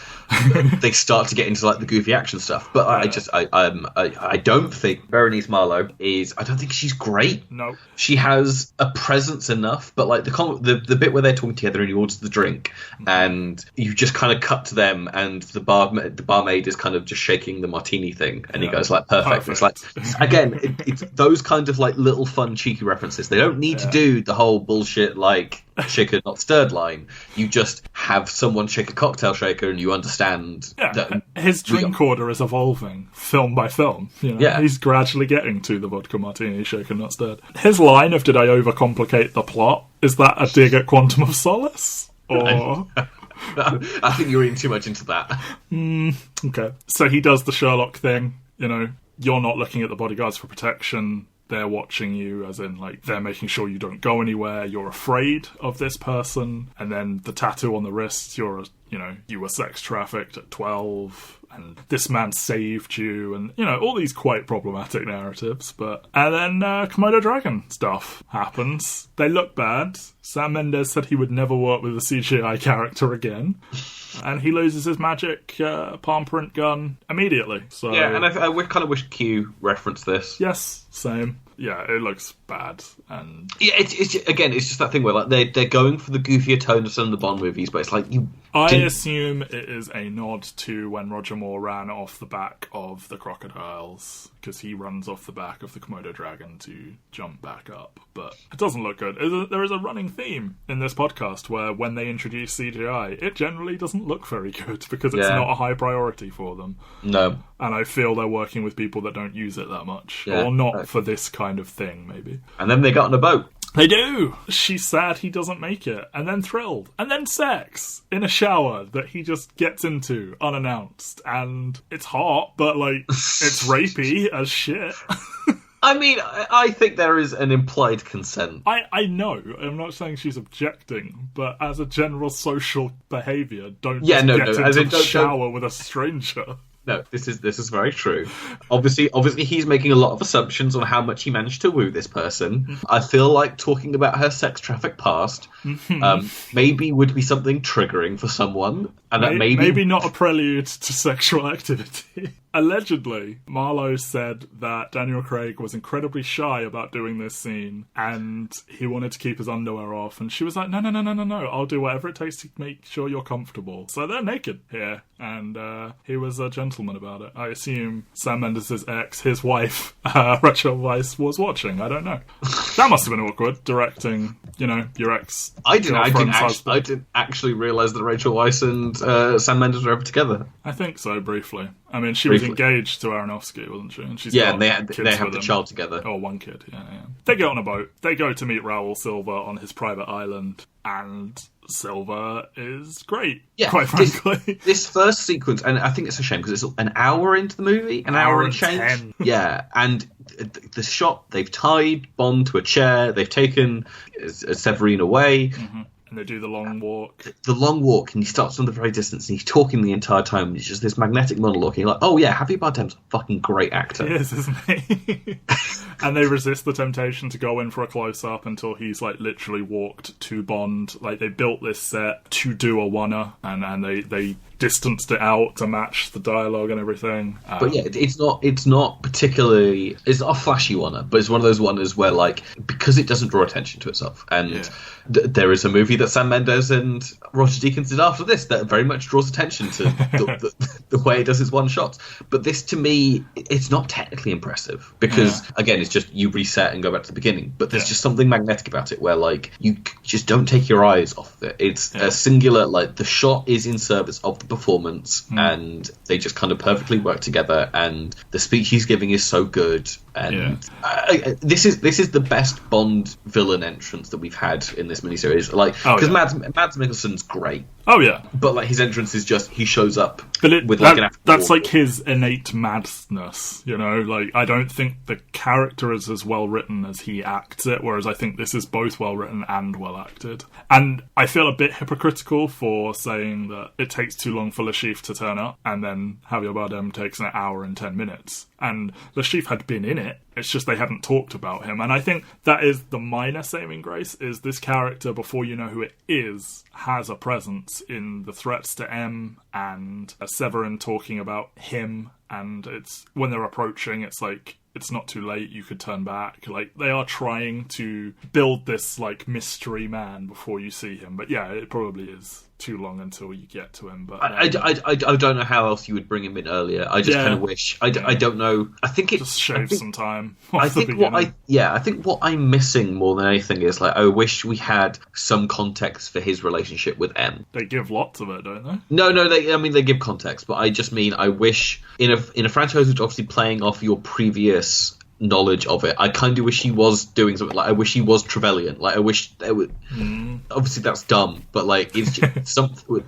they start to get into like the goofy action stuff. But I don't think Berenice Marlowe is. I don't think she's great. No, she has a presence enough, but like the bit where they're talking together and he orders the drink, and you just kind of cut to them, and the barmaid is kind of just shaking the martini thing, and he goes like, "Perfect." It's like, again, it's those kind of like little fun cheeky references. They don't need to do the whole bullshit like shaker not stirred line. You just have someone shake a cocktail shaker, and you understand that his drink order is evolving film by film. You know? Yeah, he's gradually getting to the vodka martini shaker not stirred. His line of "Did I overcomplicate the plot?" is that a dig at Quantum of Solace, or? I think you're reading too much into that. Okay. So he does the Sherlock thing, you know, you're not looking at the bodyguards for protection, they're watching you, as in, like, they're making sure you don't go anywhere, you're afraid of this person, and then the tattoo on the wrist, you were sex trafficked at 12, and this man saved you, and, you know, all these quite problematic narratives, and then Komodo Dragon stuff happens. They look bad. Sam Mendes said he would never work with a CGI character again. And he loses his magic palm print gun immediately. So yeah, and I kind of wish Q referenced this. Yes, same. Yeah, it looks bad, and yeah, it's just that thing where like they're going for the goofier tone of some of the Bond movies, but it's like I assume it is a nod to when Roger Moore ran off the back of the crocodiles, because he runs off the back of the Komodo dragon to jump back up. But it doesn't look good. There is a running theme in this podcast where when they introduce CGI, it generally doesn't look very good because it's not a high priority for them. No. And I feel they're working with people that don't use it that much. Or not for this kind of thing, maybe. And then they got on a boat. They do! She's sad he doesn't make it. And then thrilled. And then sex. In a shower that he just gets into, unannounced. And it's hot, but, like, it's rapey as shit. I mean, I think there is an implied consent. I know. I'm not saying she's objecting, but as a general social behaviour, don't get into the shower with a stranger. No, this is very true. Obviously, he's making a lot of assumptions on how much he managed to woo this person. I feel like talking about her sex traffic past maybe would be something triggering for someone, and that maybe not a prelude to sexual activity. Allegedly, Marlowe said that Daniel Craig was incredibly shy about doing this scene, and he wanted to keep his underwear off, and she was like, no, I'll do whatever it takes to make sure you're comfortable. So they're naked here, and he was a gentleman about it. I assume Sam Mendes' ex, his wife, Rachel Weisz, was watching. I don't know. That must have been awkward, directing, your ex. I didn't actually realise that Rachel Weisz and Sam Mendes were ever together. I think so, briefly. I mean, she was engaged to Aronofsky, wasn't she? And she's and they have the child together. Oh, one kid, yeah. They get on a boat. They go to meet Raoul Silva on his private island, and Silva is great, quite frankly. This first sequence, and I think it's a shame, because it's an hour into the movie, an hour and change. 10. Yeah, and the shot, they've tied Bond to a chair, they've taken Severine away, and they do the long walk. The long walk, and he starts from the very distance, and he's talking the entire time. It's just this magnetic monologue. And you're like, oh yeah, Javier Bardem's a fucking great actor. He is, isn't he? And they resist the temptation to go in for a close-up until he's, like, literally walked to Bond. Like, they built this set to do a one-er, and they distanced it out to match the dialogue and everything. But yeah, it's not particularly... It's not a flashy one-er, but it's one of those one-ers where, like, because it doesn't draw attention to itself, and there is a movie that Sam Mendes and Roger Deakins did after this that very much draws attention to the way it does his one shots. But this, to me, it's not technically impressive because, again, it's just you reset and go back to the beginning. But there's just something magnetic about it where, like, you just don't take your eyes off of it. It's a singular, like, the shot is in service of the performance and they just kind of perfectly work together, and the speech he's giving is so good. And this is the best Bond villain entrance that we've had in this miniseries. Like, because Mads Mikkelsen's great. Oh yeah, but like his entrance is just he shows up with like that's like his innate madness, you know. Like I don't think the character is as well written as he acts it, whereas I think this is both well written and well acted. And I feel a bit hypocritical for saying that it takes too long for Le Chiffre to turn up, and then Javier Bardem takes an hour and 10 minutes. And Le Chiffre had been in it. It's just they hadn't talked about him. And I think that is the minor saving grace, is this character, before you know who it is, has a presence in the threats to M and Severin talking about him. And it's when they're approaching, it's like, it's not too late, you could turn back. Like, they are trying to build this, like, mystery man before you see him. But yeah, it probably is too long until you get to him. But I don't know how else you would bring him in earlier. I just kind of wish. I don't know. I think it just shave some time. I think what I'm missing more than anything is like I wish we had some context for his relationship with M. They give lots of it, don't they? No. They give context, but I just mean I wish in a franchise which obviously playing off your previous knowledge of it, I kind of wish he was doing something. Like I wish he was Trevelyan. Like I wish there would. Obviously that's dumb, but like it's just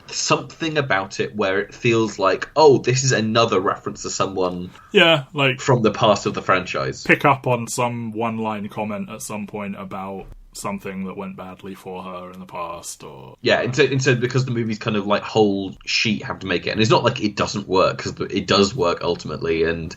something about it where it feels like, oh, this is another reference to someone. Yeah, like from the past of the franchise. Pick up on some one-line comment at some point about something that went badly for her in the past, or instead because the movie's kind of like whole sheet have to make it, and it's not like it doesn't work, because it does work ultimately, and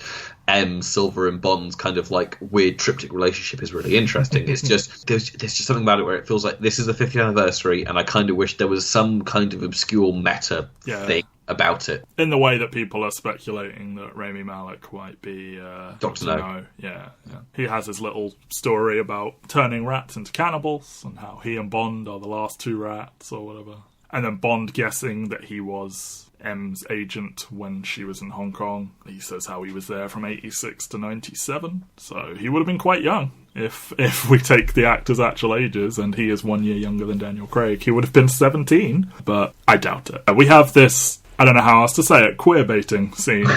M, Silver and Bond's kind of like weird triptych relationship is really interesting. It's just there's just something about it where it feels like this is the 50th anniversary, and I kind of wish there was some kind of obscure meta thing about it. In the way that people are speculating that Rami Malek might be Dr. No. Yeah. He has his little story about turning rats into cannibals and how he and Bond are the last two rats or whatever. And then Bond guessing that he was M's agent when she was in Hong Kong. He says how he was there from 86 to 97. So he would have been quite young if we take the actor's actual ages, and he is 1 year younger than Daniel Craig. He would have been 17, but I doubt it. We have this, I don't know how else to say it, queer baiting scene.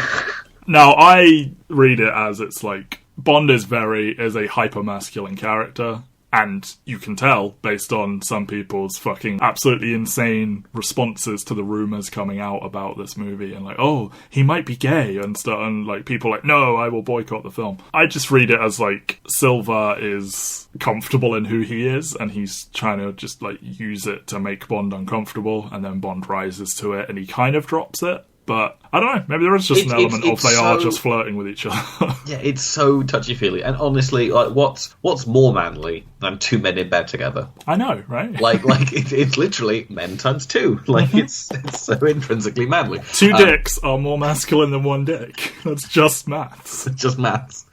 Now, I read it as it's like Bond is a hyper-masculine character, and you can tell based on some people's fucking absolutely insane responses to the rumours coming out about this movie, and like, oh, he might be gay and stuff, and like people like, no, I will boycott the film. I just read it as like Silva is comfortable in who he is, and he's trying to just like use it to make Bond uncomfortable, and then Bond rises to it and he kind of drops it. But I don't know, maybe there is just an element of they are just flirting with each other. Yeah, it's so touchy-feely. And honestly, like, what's more manly than two men in bed together? I know, right? Like it's literally men times two. Like, it's so intrinsically manly. Two dicks are more masculine than one dick. That's just maths. Just maths.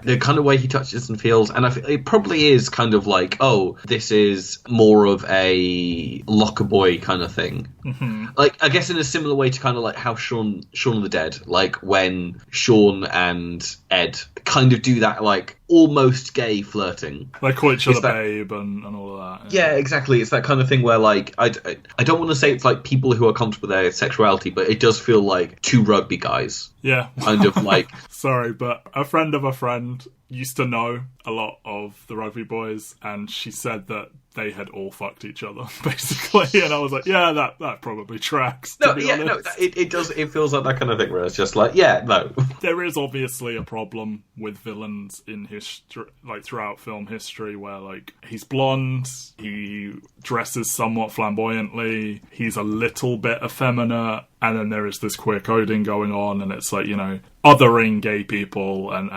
The kind of way he touches and feels, and it probably is kind of like, oh, this is more of a locker boy kind of thing. Mm-hmm. Like, I guess in a similar way to kind of like how Shaun of the Dead, like when Shaun and Ed kind of do that like almost gay flirting. They call each other babe and all of that. Yeah, exactly. It's that kind of thing where like I don't want to say it's like people who are comfortable with their sexuality, but it does feel like two rugby guys. Yeah. Kind of like... Sorry, but a friend of a friend used to know a lot of the rugby boys, and she said that they had all fucked each other, basically. And I was like, yeah, that probably tracks, to be honest. It does. It feels like that kind of thing where it's just like, yeah, no. There is obviously a problem with villains in history, like throughout film history, where like he's blonde, he dresses somewhat flamboyantly, he's a little bit effeminate, and then there is this queer coding going on, and it's like, you know, othering gay people and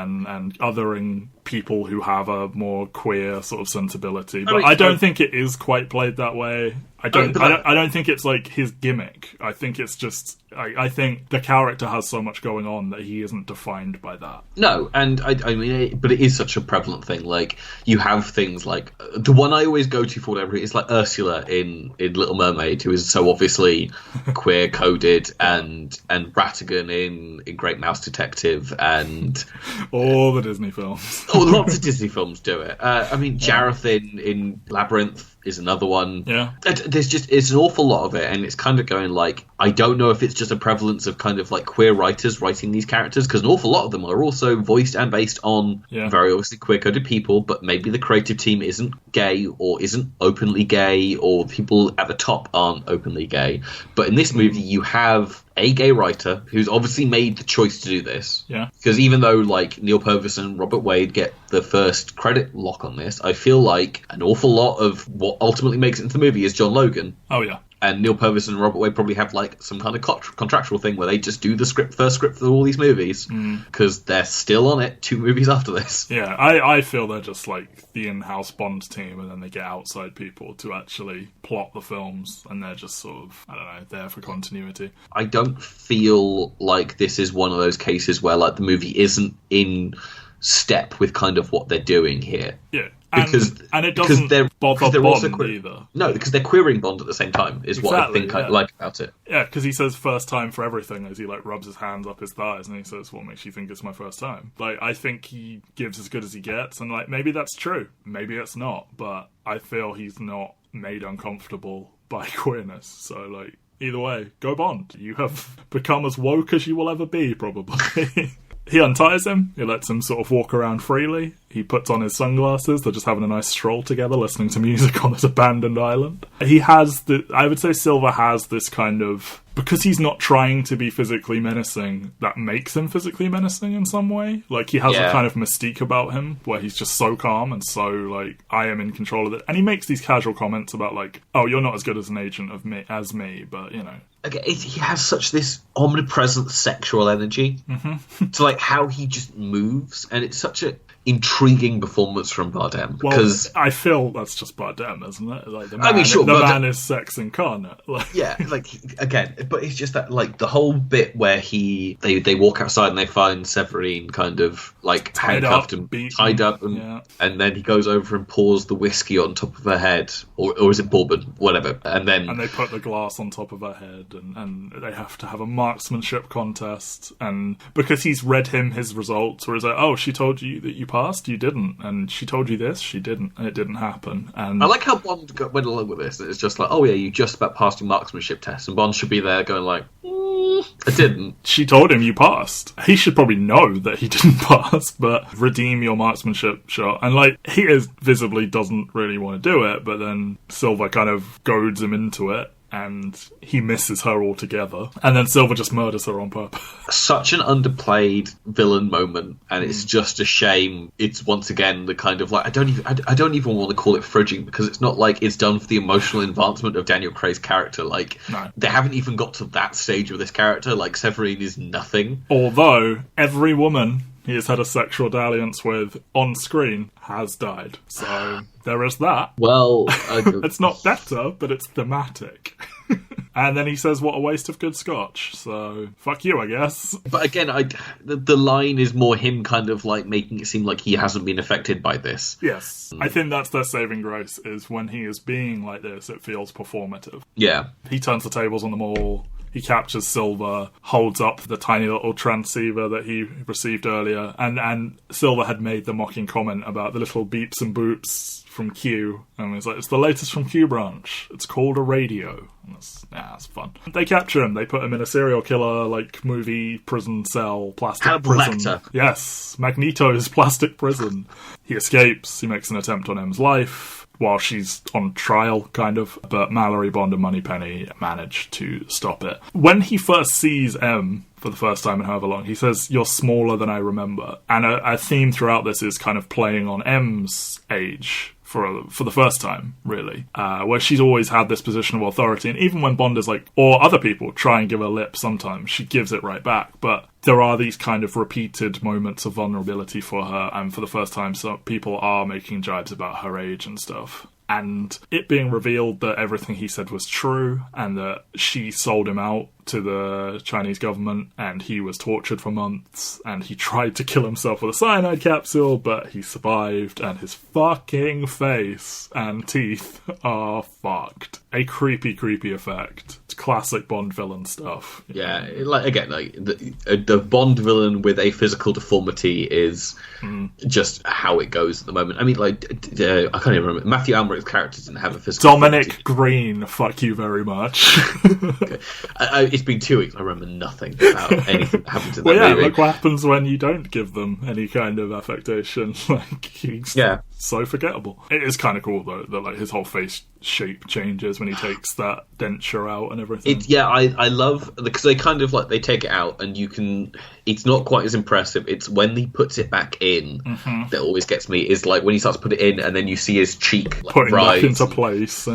othering people who have a more queer sort of sensibility. But I don't think it is quite played that way. I don't think it's like his gimmick. I think it's just I think the character has so much going on that he isn't defined by that. No, and I mean, but it is such a prevalent thing. Like, you have things like the one I always go to for whatever is like Ursula in Little Mermaid, who is so obviously queer coded, and Rattigan in Great Mouse Detective, and all the Disney films. Oh, lots of Disney films do it. I mean, Jareth in Labyrinth is another one. Yeah. It's an awful lot of it, and it's kind of going like, I don't know if it's just a prevalence of kind of like queer writers writing these characters, because an awful lot of them are also voiced and based on very obviously queer-coded people, but maybe the creative team isn't gay or isn't openly gay, or people at the top aren't openly gay. But in this movie, you have a gay writer who's obviously made the choice to do this. Yeah. Because even though like Neil Purvis and Robert Wade get the first credit lock on this, I feel like an awful lot of what ultimately makes it into the movie is John Logan. Oh yeah. And Neil Purvis and Robert Wade probably have like some kind of contractual thing where they just do the first script for all these movies, because they're still on it 2 movies after this. Yeah, I feel they're just like the in-house Bond team, and then they get outside people to actually plot the films, and they're just sort of, I don't know, there for continuity. I don't feel like this is one of those cases where like the movie isn't in step with kind of what they're doing here. Yeah. And it doesn't bother Bond either. No, because they're queering Bond at the same time, is what I think I like about it. Yeah, because he says first time for everything as he like rubs his hands up his thighs, and he says, what makes you think it's my first time? Like, I think he gives as good as he gets, and like, maybe that's true, maybe it's not, but I feel he's not made uncomfortable by queerness, so like, either way, go Bond. You have become as woke as you will ever be, probably. He unties him, he lets him sort of walk around freely, he puts on his sunglasses, they're just having a nice stroll together, listening to music on this abandoned island. I would say Silva has this kind of, because he's not trying to be physically menacing, that makes him physically menacing in some way. Like, he has a kind of mystique about him, where he's just so calm and so, like, I am in control of it. And he makes these casual comments about, like, oh, you're not as good as an agent as me, but, you know. Okay, he has such this omnipresent sexual energy to like how he just moves, and it's such an intriguing performance from Bardem. Because I feel that's just Bardem, isn't it? Like the man, man is sex incarnate. Like. Yeah, like again, but it's just that like the whole bit where they walk outside and they find Severine kind of like handcuffed and tied up, and then he goes over and pours the whiskey on top of her head, or is it bourbon, whatever, and they put the glass on top of her head. And they have to have a marksmanship contest, and because he's read him his results, where he's like, oh, she told you that you passed, you didn't, and she told you this, she didn't, and it didn't happen. And I like how Bond went along with this. It's just like, oh yeah, you just about passed your marksmanship test, and Bond should be there going like, I didn't. She told him you passed. He should probably know that he didn't pass, but redeem your marksmanship shot. And like, he visibly doesn't really want to do it, but then Silva kind of goads him into it, and he misses her altogether. And then Silva just murders her on purpose. Such an underplayed villain moment, and it's just a shame. It's once again the kind of like, I don't even want to call it fridging, because it's not like it's done for the emotional advancement of Daniel Craig's character. Like, they haven't even got to that stage of this character. Like, Severine is nothing. Although, every woman he has had a sexual dalliance with on screen has died. So there is that. Well, it's not better, but it's thematic. And then he says, what a waste of good scotch. So, fuck you, I guess. But again, the line is more him kind of like making it seem like he hasn't been affected by this. Yes. I think that's their saving grace, is when he is being like this, it feels performative. Yeah. He turns the tables on them all. He captures Silva, holds up the tiny little transceiver that he received earlier, and Silva had made the mocking comment about the little beeps and boops from Q, and he's like, it's the latest from Q Branch. It's called a radio. And that's fun. They capture him. They put him in a serial killer, like, movie prison cell, plastic prison. Lecter. Yes, Magneto's plastic prison. He escapes. He makes an attempt on M's life while she's on trial, kind of. But Mallory, Bond, and Moneypenny manage to stop it. When he first sees M for the first time in however long, he says, you're smaller than I remember. And a theme throughout this is kind of playing on M's age for the first time, really, where she's always had this position of authority, and even when Bond is like, or other people try and give her lip sometimes, she gives it right back, but there are these kind of repeated moments of vulnerability for her, and for the first time, some people are making jibes about her age and stuff. and it being revealed that everything he said was true and that she sold him out to the Chinese government and he was tortured for months and he tried to kill himself with a cyanide capsule, but he survived, and his fucking face and teeth are fucked. A creepy effect. It's classic Bond villain stuff. Yeah, like again, like the Bond villain with a physical deformity is just how it goes at the moment. I mean, like I can't even remember. Matthew Almerich's character didn't have a physical Dominic deformity. Green, fuck you very much. Okay. It's been 2 weeks. I remember nothing about anything that happened to that Well, yeah, movie. look what happens when you don't give them any kind of affectation. Like, he's so forgettable. It is kind of cool, though, that like his whole face shape changes when he takes that denture out and everything. I love, because they kind of like, they take it out and you can, it's not quite as impressive. It's when he puts it back in that always gets me, is like when he starts to put it in and then you see his cheek like, putting rise. back into place.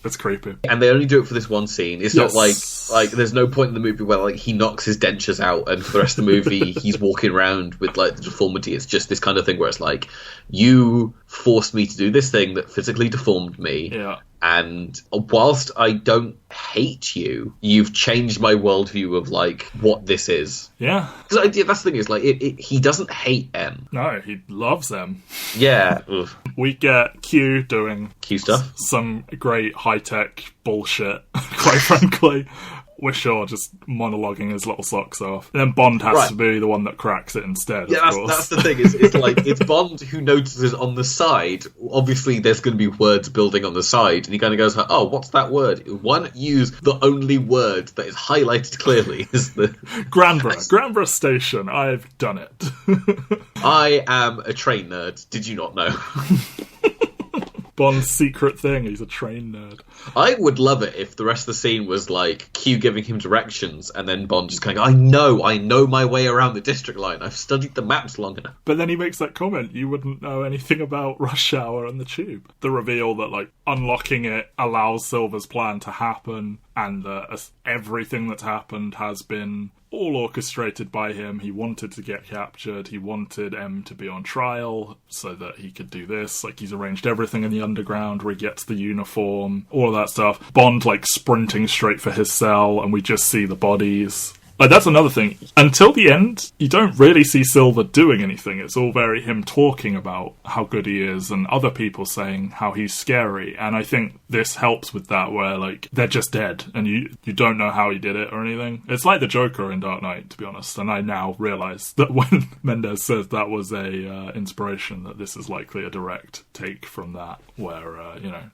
It's creepy. And they only do it for this one scene. It's not like there's no point in the movie where like he knocks his dentures out and for the rest of the movie he's walking around with like the deformity. It's just this kind of thing where it's like, you forced me to do this thing that physically deformed me. Yeah. And whilst I don't hate you, you've changed my worldview of like what this is. Yeah. Because that's the thing, is like he doesn't hate M. No, he loves them. Yeah. Ugh. We get Q doing Q stuff. Some great high-tech bullshit, quite frankly. We're sure just monologuing his little socks off. And then Bond has to be the one that cracks it instead, yeah, of course. That's the thing. It's like, it's Bond who notices on the side, obviously there's going to be words building on the side, and he kind of goes, oh, what's that word? Why not use the only word that is highlighted clearly? Is the Granborough Station. I've done it. I am a train nerd. Did you not know? Bond's secret thing, he's a train nerd. I would love it if the rest of the scene was like Q giving him directions and then Bond just going, I know my way around the district line. I've studied the maps long enough. But then he makes that comment, you wouldn't know anything about rush hour and the tube. The reveal that like unlocking it allows Silver's plan to happen, and that everything that's happened has been all orchestrated by him. He wanted to get captured. He wanted M to be on trial so that he could do this. Like, he's arranged everything in the underground where he gets the uniform, all of that stuff. Bond, like, sprinting straight for his cell, and we just see the bodies. Like, that's another thing. Until the end, you don't really see Silver doing anything. It's all very him talking about how good he is and other people saying how he's scary. And I think this helps with that, where, like, they're just dead and you don't know how he did it or anything. It's like the Joker in Dark Knight, to be honest. And I now realise that when Mendes says that was a inspiration, that this is likely a direct take from that, where,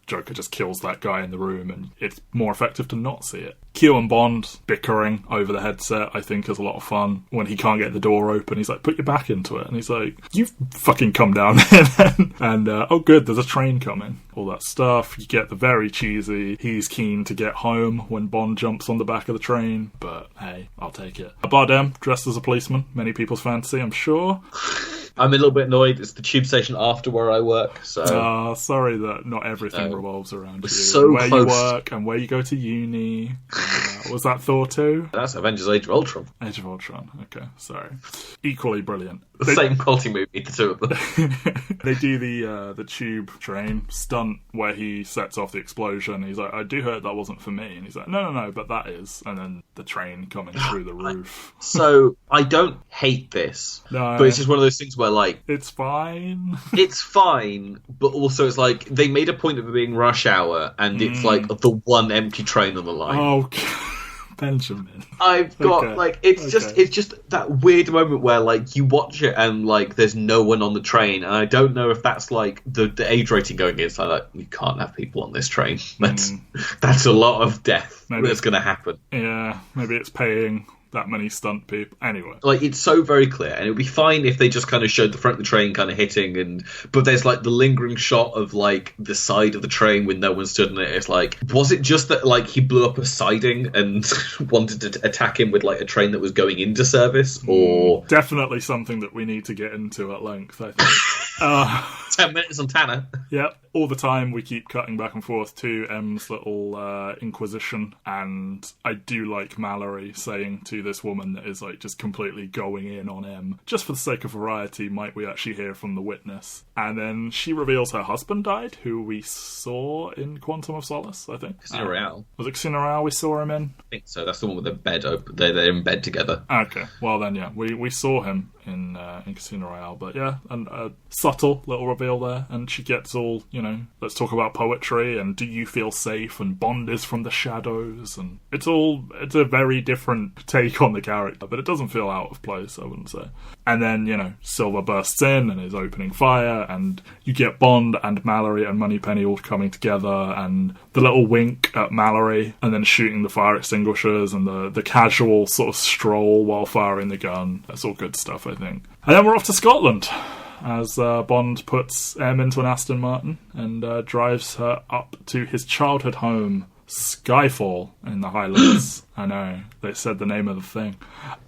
Joker just kills that guy in the room and it's more effective to not see it. Q and Bond bickering over the headset, I think, is a lot of fun. When he can't get the door open, he's like, put your back into it. And he's like, you fucking come down there then. And, oh good, there's a train coming. All that stuff. You get the very cheesy, he's keen to get home when Bond jumps on the back of the train. But hey, I'll take it. Bardem, dressed as a policeman. Many people's fantasy, I'm sure. I'm a little bit annoyed. It's the tube station after where I work, so... sorry that not everything revolves around you. So where close. You work and where you go to uni. Was that Thor 2? That's Avengers Age of Ultron. Age of Ultron, okay, sorry. Equally brilliant. The same quality movie, the two of them. They do the tube train stunt where he sets off the explosion. He's like, I do hope that wasn't for me. And he's like, no, but that is. And then the train coming through the roof. So, I don't hate this. No. But it's just one of those things where, like... It's fine. It's fine, but also it's like, they made a point of it being rush hour, and it's like the one empty train on the line. Oh, Benjamin. I've got, it's just that weird moment where, like, you watch it and, like, there's no one on the train, and I don't know if that's, like, the age rating going in. It's like, you can't have people on this train. That's a lot of death that's going to happen. Yeah, maybe it's paying that many stunt people. Anyway. Like, it's so very clear, and it would be fine if they just kind of showed the front of the train kind of hitting, but there's, like, the lingering shot of, like, the side of the train with no one stood in it. It's like, was it just that, like, he blew up a siding and wanted to attack him with, like, a train that was going into service, or... Definitely something that we need to get into at length, I think. 10 minutes on Tanner. Yep. all the time we keep cutting back and forth to M's little inquisition, and I do like Mallory saying to this woman that is like just completely going in on M, just for the sake of variety, might we actually hear from the witness? And then she reveals her husband died, who we saw in Quantum of Solace, I think. Casino Royale. Was it Casino Royale we saw him in? I think so. That's the one with the bed open. They're in bed together. Okay, well then, yeah, we saw him in Casino Royale, but yeah, and a subtle little reveal there, and she gets all, let's talk about poetry, and do you feel safe, and Bond is from the shadows, and it's a very different take on the character, but it doesn't feel out of place, I wouldn't say. And then, Silver bursts in and is opening fire, and you get Bond and Mallory and Moneypenny all coming together, and the little wink at Mallory, and then shooting the fire extinguishers, and the casual sort of stroll while firing the gun. That's all good stuff, I think. And then we're off to Scotland, as Bond puts M into an Aston Martin and drives her up to his childhood home, Skyfall, in the Highlands. I know, they said the name of the thing.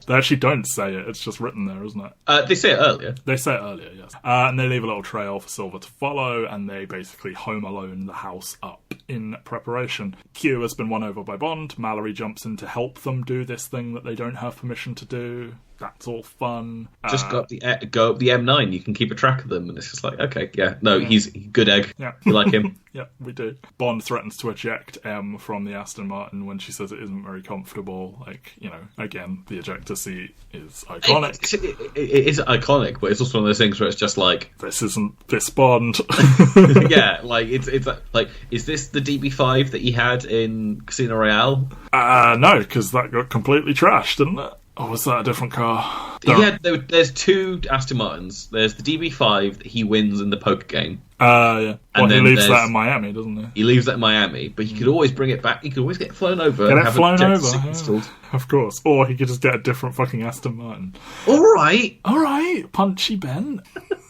They actually don't say it, it's just written there, isn't it? They say it earlier. They say it earlier, yes. And they leave a little trail for Silver to follow, and they basically home alone the house up in preparation. Q has been won over by Bond. Mallory jumps in to help them do this thing that they don't have permission to do. That's all fun. Just go up the M9. You can keep a track of them, and it's just like, okay, yeah, no, he's good egg. Yeah, you like him? Yeah, we do. Bond threatens to eject M from the Aston Martin when she says it isn't very comfortable. Like, again, the ejector seat is iconic. It is iconic, but it's also one of those things where it's just like, this isn't this Bond. Yeah, like it's like, is this the DB5 that he had in Casino Royale? No, because that got completely trashed, didn't it? Or was that a different car? There's two Aston Martins. There's the DB5 that he wins in the poker game. Yeah. Well, he leaves that in Miami, doesn't he? He leaves that in Miami, but he could always bring it back. He could always get flown over. Get and it flown over, installed. Of course. Or he could just get a different fucking Aston Martin. All right, Punchy Ben.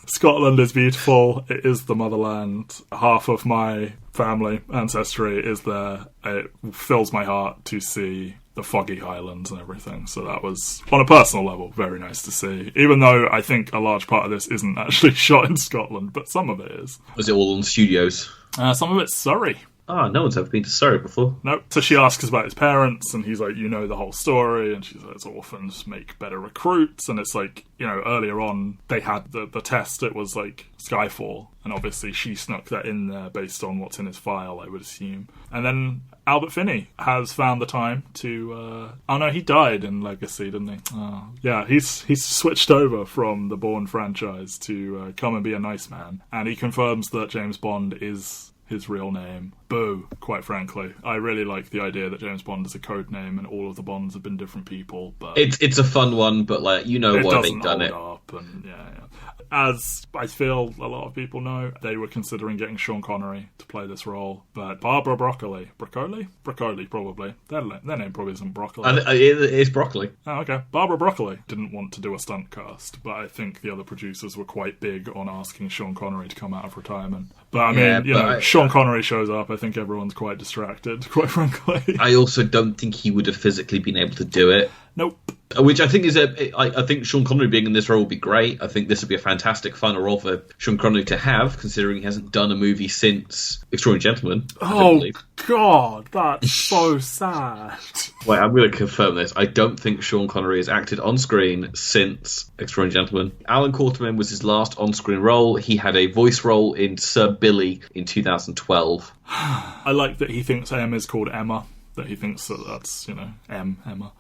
Scotland is beautiful. It is the motherland. Half of my family ancestry is there. It fills my heart to see the foggy highlands and everything, so that was, on a personal level, very nice to see, even though I think a large part of this isn't actually shot in Scotland, but some of it is. Was it all on studios? Some of it's Surrey. No one's ever been to Surrey before. No. So she asks about his parents, and he's like, the whole story, and she's like, orphans make better recruits, and it's like, earlier on, they had the test, it was like Skyfall, and obviously she snuck that in there based on what's in his file, I would assume. And then Albert Finney has found the time to... he died in Legacy, didn't he? Yeah, he's switched over from the Bourne franchise to come and be a nice man, and he confirms that James Bond is his real name. Boo, quite frankly. I really like the idea that James Bond is a code name and all of the Bonds have been different people, but... It's a fun one, but why they've done it. Up and, yeah. As I feel a lot of people know, they were considering getting Sean Connery to play this role, but Barbara Broccoli probably. Their name probably isn't Broccoli. It is Broccoli. Oh, okay. Barbara Broccoli didn't want to do a stunt cast, but I think the other producers were quite big on asking Sean Connery to come out of retirement. But I mean, Sean Connery shows up, I think everyone's quite distracted, quite frankly. I also don't think he would have physically been able to do it. Nope. Which I think I think Sean Connery being in this role would be great. I think this would be a fantastic final role for Sean Connery to have, considering he hasn't done a movie since Extraordinary Gentleman. Oh, God, that's so sad. Wait, I'm going to confirm this. I don't think Sean Connery has acted on screen since Extraordinary Gentleman. Alan Quartermain was his last on-screen role. He had a voice role in Sir Billy in 2012. I like that he thinks M is called Emma. That he thinks that's, Emma.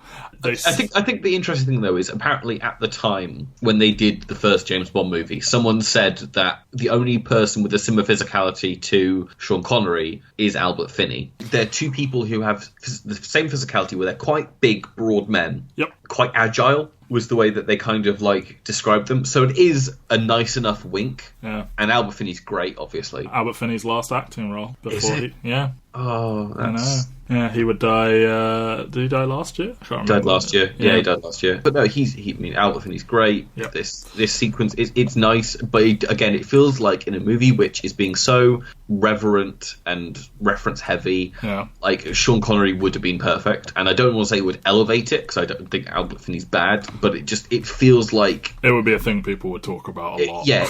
I think the interesting thing, though, is apparently at the time when they did the first James Bond movie, someone said that the only person with a similar physicality to Sean Connery is Albert Finney. They're two people who have the same physicality, where they're quite big, broad men. Yep. Quite agile was the way that they kind of described them. So it is a nice enough wink. Yeah. And Albert Finney's great, obviously. Albert Finney's last acting role. Is it? Yeah. Oh, I know. that's... Yeah, he would die. Did he die last year? I can't remember. Died last year. Yeah, he died last year. But no, I mean, Albert Finney's great. Yep. This sequence, it's nice, but again, it feels like in a movie which is being so reverent and reference heavy. Yeah. Like, Sean Connery would have been perfect, and I don't want to say it would elevate it, because I don't think Albert Finney's bad, but it feels like... It would be a thing people would talk about a lot. Yeah.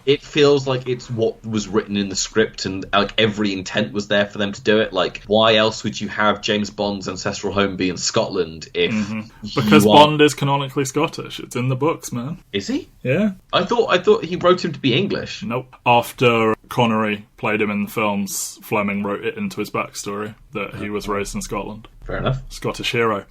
It feels like it's what was written in the script, and like every intent was there for them to do it. Like, why else would you have James Bond's ancestral home be in Scotland if Because Bond is canonically Scottish. It's in the books, man. Is he? Yeah. I thought he wrote him to be English. Nope. After Connery played him in the films, Fleming wrote it into his backstory that he was raised in Scotland. Fair enough. Scottish hero.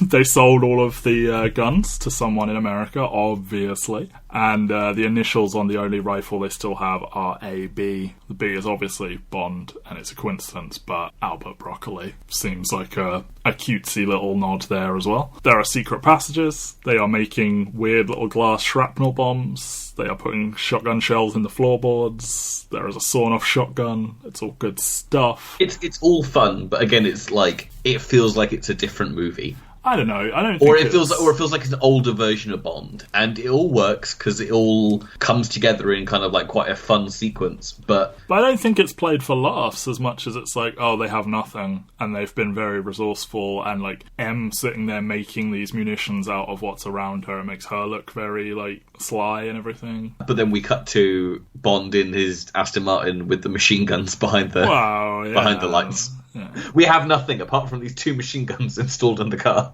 They sold all of the guns to someone in America, obviously, and the initials on the only rifle they still have are AB. The B is obviously Bond, and it's a coincidence, but Albert Broccoli seems like a cutesy little nod there as well. There are secret passages. They are making weird little glass shrapnel bombs. They are putting shotgun shells in the floorboards. There is a sawn-off shotgun. It's all good stuff. It's all fun, but again, it's like it feels like it's a different movie. I don't know. I don't. Or it feels like it's an older version of Bond, and it all works because it all comes together in kind of like quite a fun sequence. But I don't think it's played for laughs as much as it's like, oh, they have nothing, and they've been very resourceful, and like M sitting there making these munitions out of what's around her, it makes her look very like sly and everything. But then we cut to Bond in his Aston Martin with the machine guns behind the lights. Yeah. We have nothing apart from these 2 machine guns installed in the car.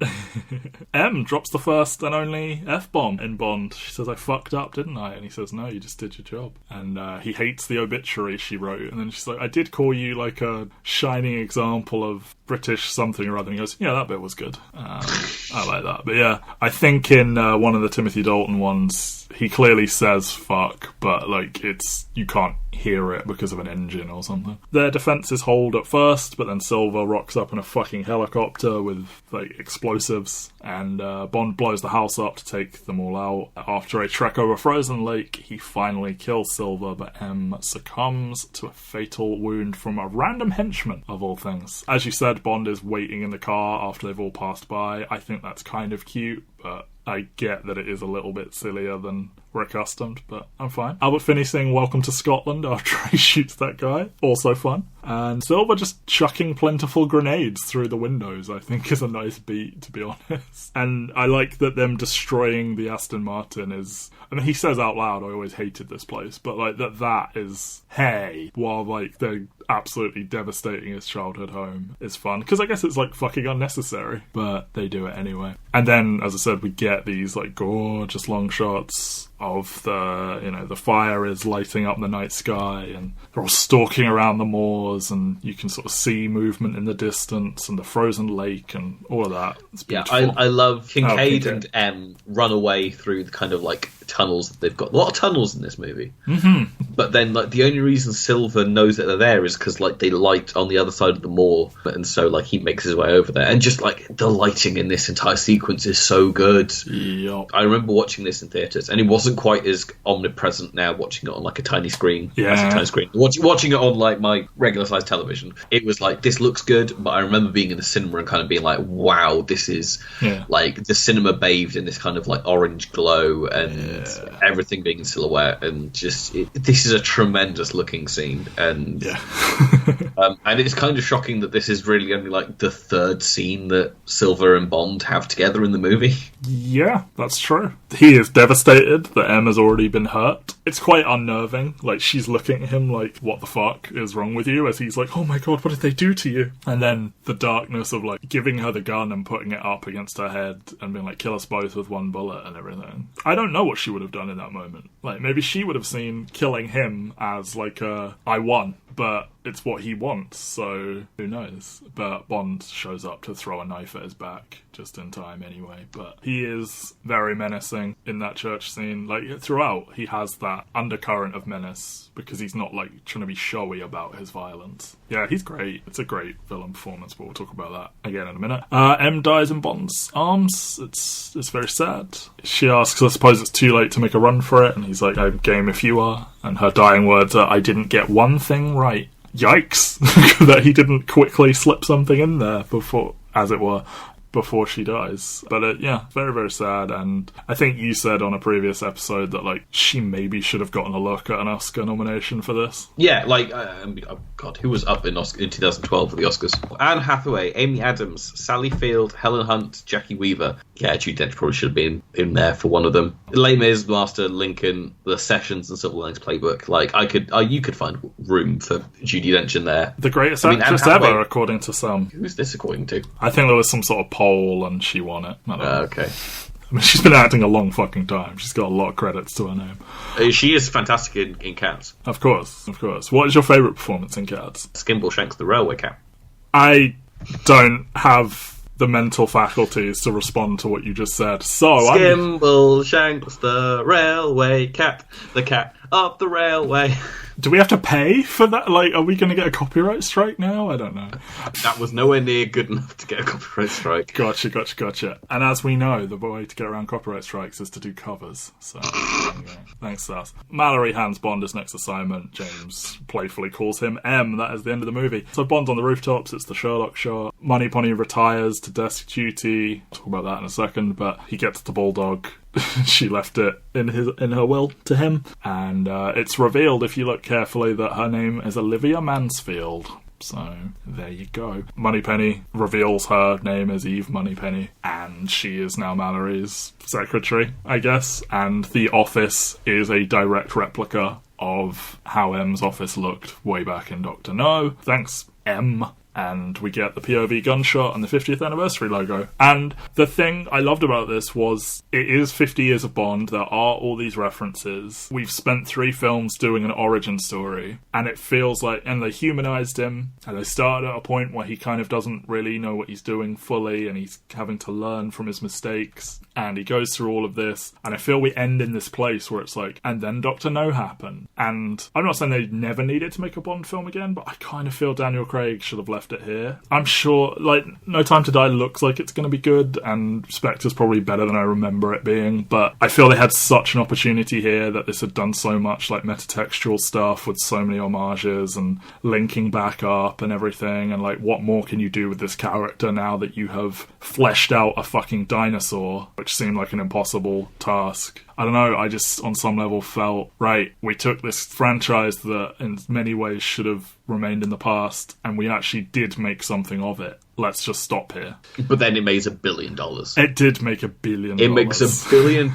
M drops the first and only F-bomb in Bond. She says, I fucked up, didn't I? And he says, no, you just did your job. And he hates the obituary she wrote. And then she's like, I did call you like a shining example of British something or other. And he goes, yeah, that bit was good. I like that. But yeah, I think in one of the Timothy Dalton ones, he clearly says fuck, but like you can't hear it because of an engine or something. Their defences hold at first, but then Silver rocks up in a fucking helicopter with like explosives, and Bond blows the house up to take them all out. After a trek over Frozen Lake, he finally kills Silver, but M succumbs to a fatal wound from a random henchman, of all things. As you said, Bond is waiting in the car after they've all passed by. I think that's kind of cute, but I get that it is a little bit sillier than we're accustomed, but I'm fine. Albert Finney saying welcome to Scotland after he shoots that guy. Also fun. And Silver just chucking plentiful grenades through the windows, I think, is a nice beat, to be honest. And I like that them destroying the Aston Martin is... I mean, he says out loud, I always hated this place, but like that is, hey, while like they're absolutely devastating his childhood home is fun. Because I guess it's like fucking unnecessary, but they do it anyway. And then, as I said, we get these like gorgeous long shots of the fire is lighting up the night sky, and they're all stalking around the moors, and you can sort of see movement in the distance and the frozen lake and all of that. It's beautiful. Yeah, I love Kincaid and M run away through the kind of like tunnels that they've got. A lot of tunnels in this movie. Mm-hmm. But then like the only reason Silver knows that they're there is because like they light on the other side of the moor, and so like he makes his way over there. And just like the lighting in this entire sequence is so good. Yep. I remember watching this in theatres, and it wasn't quite as omnipresent now watching it on like a tiny screen. Yeah. A tiny screen. Watching it on like my regular sized television, it was like, this looks good, but I remember being in the cinema and kind of being like, wow, this is like the cinema bathed in this kind of like orange glow and everything being in silhouette, and just this is a tremendous looking scene. And and it's kind of shocking that this is really only like the third scene that Silver and Bond have together in the movie. Yeah, that's true. He is devastated that M has already been hurt. It's quite unnerving. Like, she's looking at him like, what the fuck is wrong with you? As he's like, oh my god, what did they do to you? And then the darkness of like giving her the gun and putting it up against her head and being like, kill us both with one bullet and everything. I don't know what she would have done in that moment. Like, maybe she would have seen killing him as like I won, but it's what he wants, so who knows? But Bond shows up to throw a knife at his back just in time anyway. But he is very menacing in that church scene. Like, throughout, he has that undercurrent of menace because he's not like trying to be showy about his violence. Yeah, he's great. It's a great villain performance, but we'll talk about that again in a minute. M dies in Bond's arms. It's very sad. She asks, I suppose it's too late to make a run for it, and he's like, I'm game if you are. And her dying words are, I didn't get one thing right. yikes that he didn't quickly slip something in there before, as it were, before she dies. But yeah, very, very sad. And I think you said on a previous episode that, like, she maybe should have gotten a look at an Oscar nomination for this. Yeah, like, oh God, who was up in 2012 for the Oscars? Anne Hathaway, Amy Adams, Sally Field, Helen Hunt, Jackie Weaver. Yeah, Judi Dench probably should have been in there for one of them. Les Mis, Master, Lincoln, The Sessions, and Silver Linings Playbook. Like, you could find room for Judi Dench in there. The greatest actress ever, according to some. Who's this according to? I think there was some sort of poll and she won it. Okay. I mean, she's been acting a long fucking time. She's got a lot of credits to her name. She is fantastic in Cats. Of course. What is your favourite performance in Cats? Skimble Shanks the Railway Cat. I don't have the mental faculties to respond to what you just said. So Skimble Shanks the Railway Cat, the cat of the railway. Do we have to pay for that? Like, are we going to get a copyright strike now? I don't know. That was nowhere near good enough to get a copyright strike. Gotcha. And as we know, the way to get around copyright strikes is to do covers. So, thanks, Sass. Mallory hands Bond his next assignment. James playfully calls him M. That is the end of the movie. So Bond's on the rooftops. It's the Sherlock shot. Moneypenny retires to desk duty. I'll talk about that in a second. But he gets the bulldog. She left it in her will to him, and it's revealed, if you look carefully, that her name is Olivia Mansfield. So there you go. Moneypenny reveals her name as Eve Moneypenny, and she is now Mallory's secretary, I guess. And the office is a direct replica of how M's office looked way back in Dr. No. Thanks, M. And we get the POV gunshot and the 50th anniversary logo. And the thing I loved about this was it is 50 years of Bond. There are all these references. We've spent 3 films doing an origin story. And it feels like... And they humanized him. And they started at a point where he kind of doesn't really know what he's doing fully. And he's having to learn from his mistakes. And he goes through all of this. And I feel we end in this place where it's like, and then Dr. No happened. And I'm not saying they never needed to make a Bond film again, but I kind of feel Daniel Craig should have left it here. I'm sure, like, No Time to Die looks like it's going to be good, and Spectre's probably better than I remember it being, but I feel they had such an opportunity here that this had done so much, like, metatextual stuff with so many homages and linking back up and everything, and, like, what more can you do with this character now that you have fleshed out a fucking dinosaur, which seemed like an impossible task. I don't know, I just, on some level, felt, right, we took this franchise that in many ways should have remained in the past, and we actually did make something of it. Let's just stop here. But then it made $1 billion. It did make $1 billion. It makes $1 billion.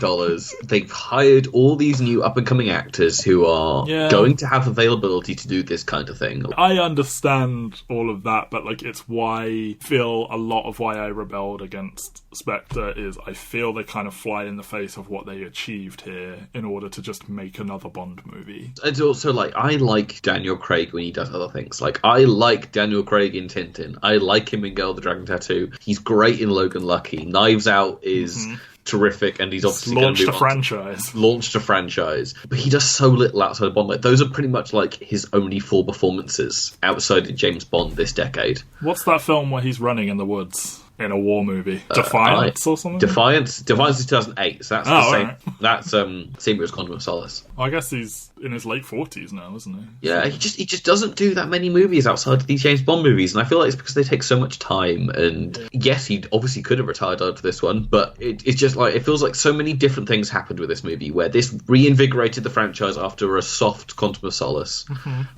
They've hired all these new up-and-coming actors who are going to have availability to do this kind of thing. I understand all of that, but like, it's why I feel a lot of why I rebelled against Spectre is I feel they kind of fly in the face of what they achieved here in order to just make another Bond movie. It's also like, I like Daniel Craig when he does other things. Like, I like Daniel Craig in Tintin. I like him in Girl with the Dragon Tattoo. He's great in Logan Lucky. Knives Out is terrific, and he's obviously launched a franchise. Launched a franchise, but he does so little outside of Bond. Like, those are pretty much like his only 4 performances outside of James Bond this decade. What's that film where he's running in the woods? In a war movie, Defiance or something. Defiance is 2008. So that's the same. Right. That's same as Quantum of Solace. I guess he's in his late 40s now, isn't he? Yeah, he just doesn't do that many movies outside of these James Bond movies, and I feel like it's because they take so much time. And yes, he obviously could have retired after this one, but it's just like it feels like so many different things happened with this movie, where this reinvigorated the franchise after a soft Quantum of Solace.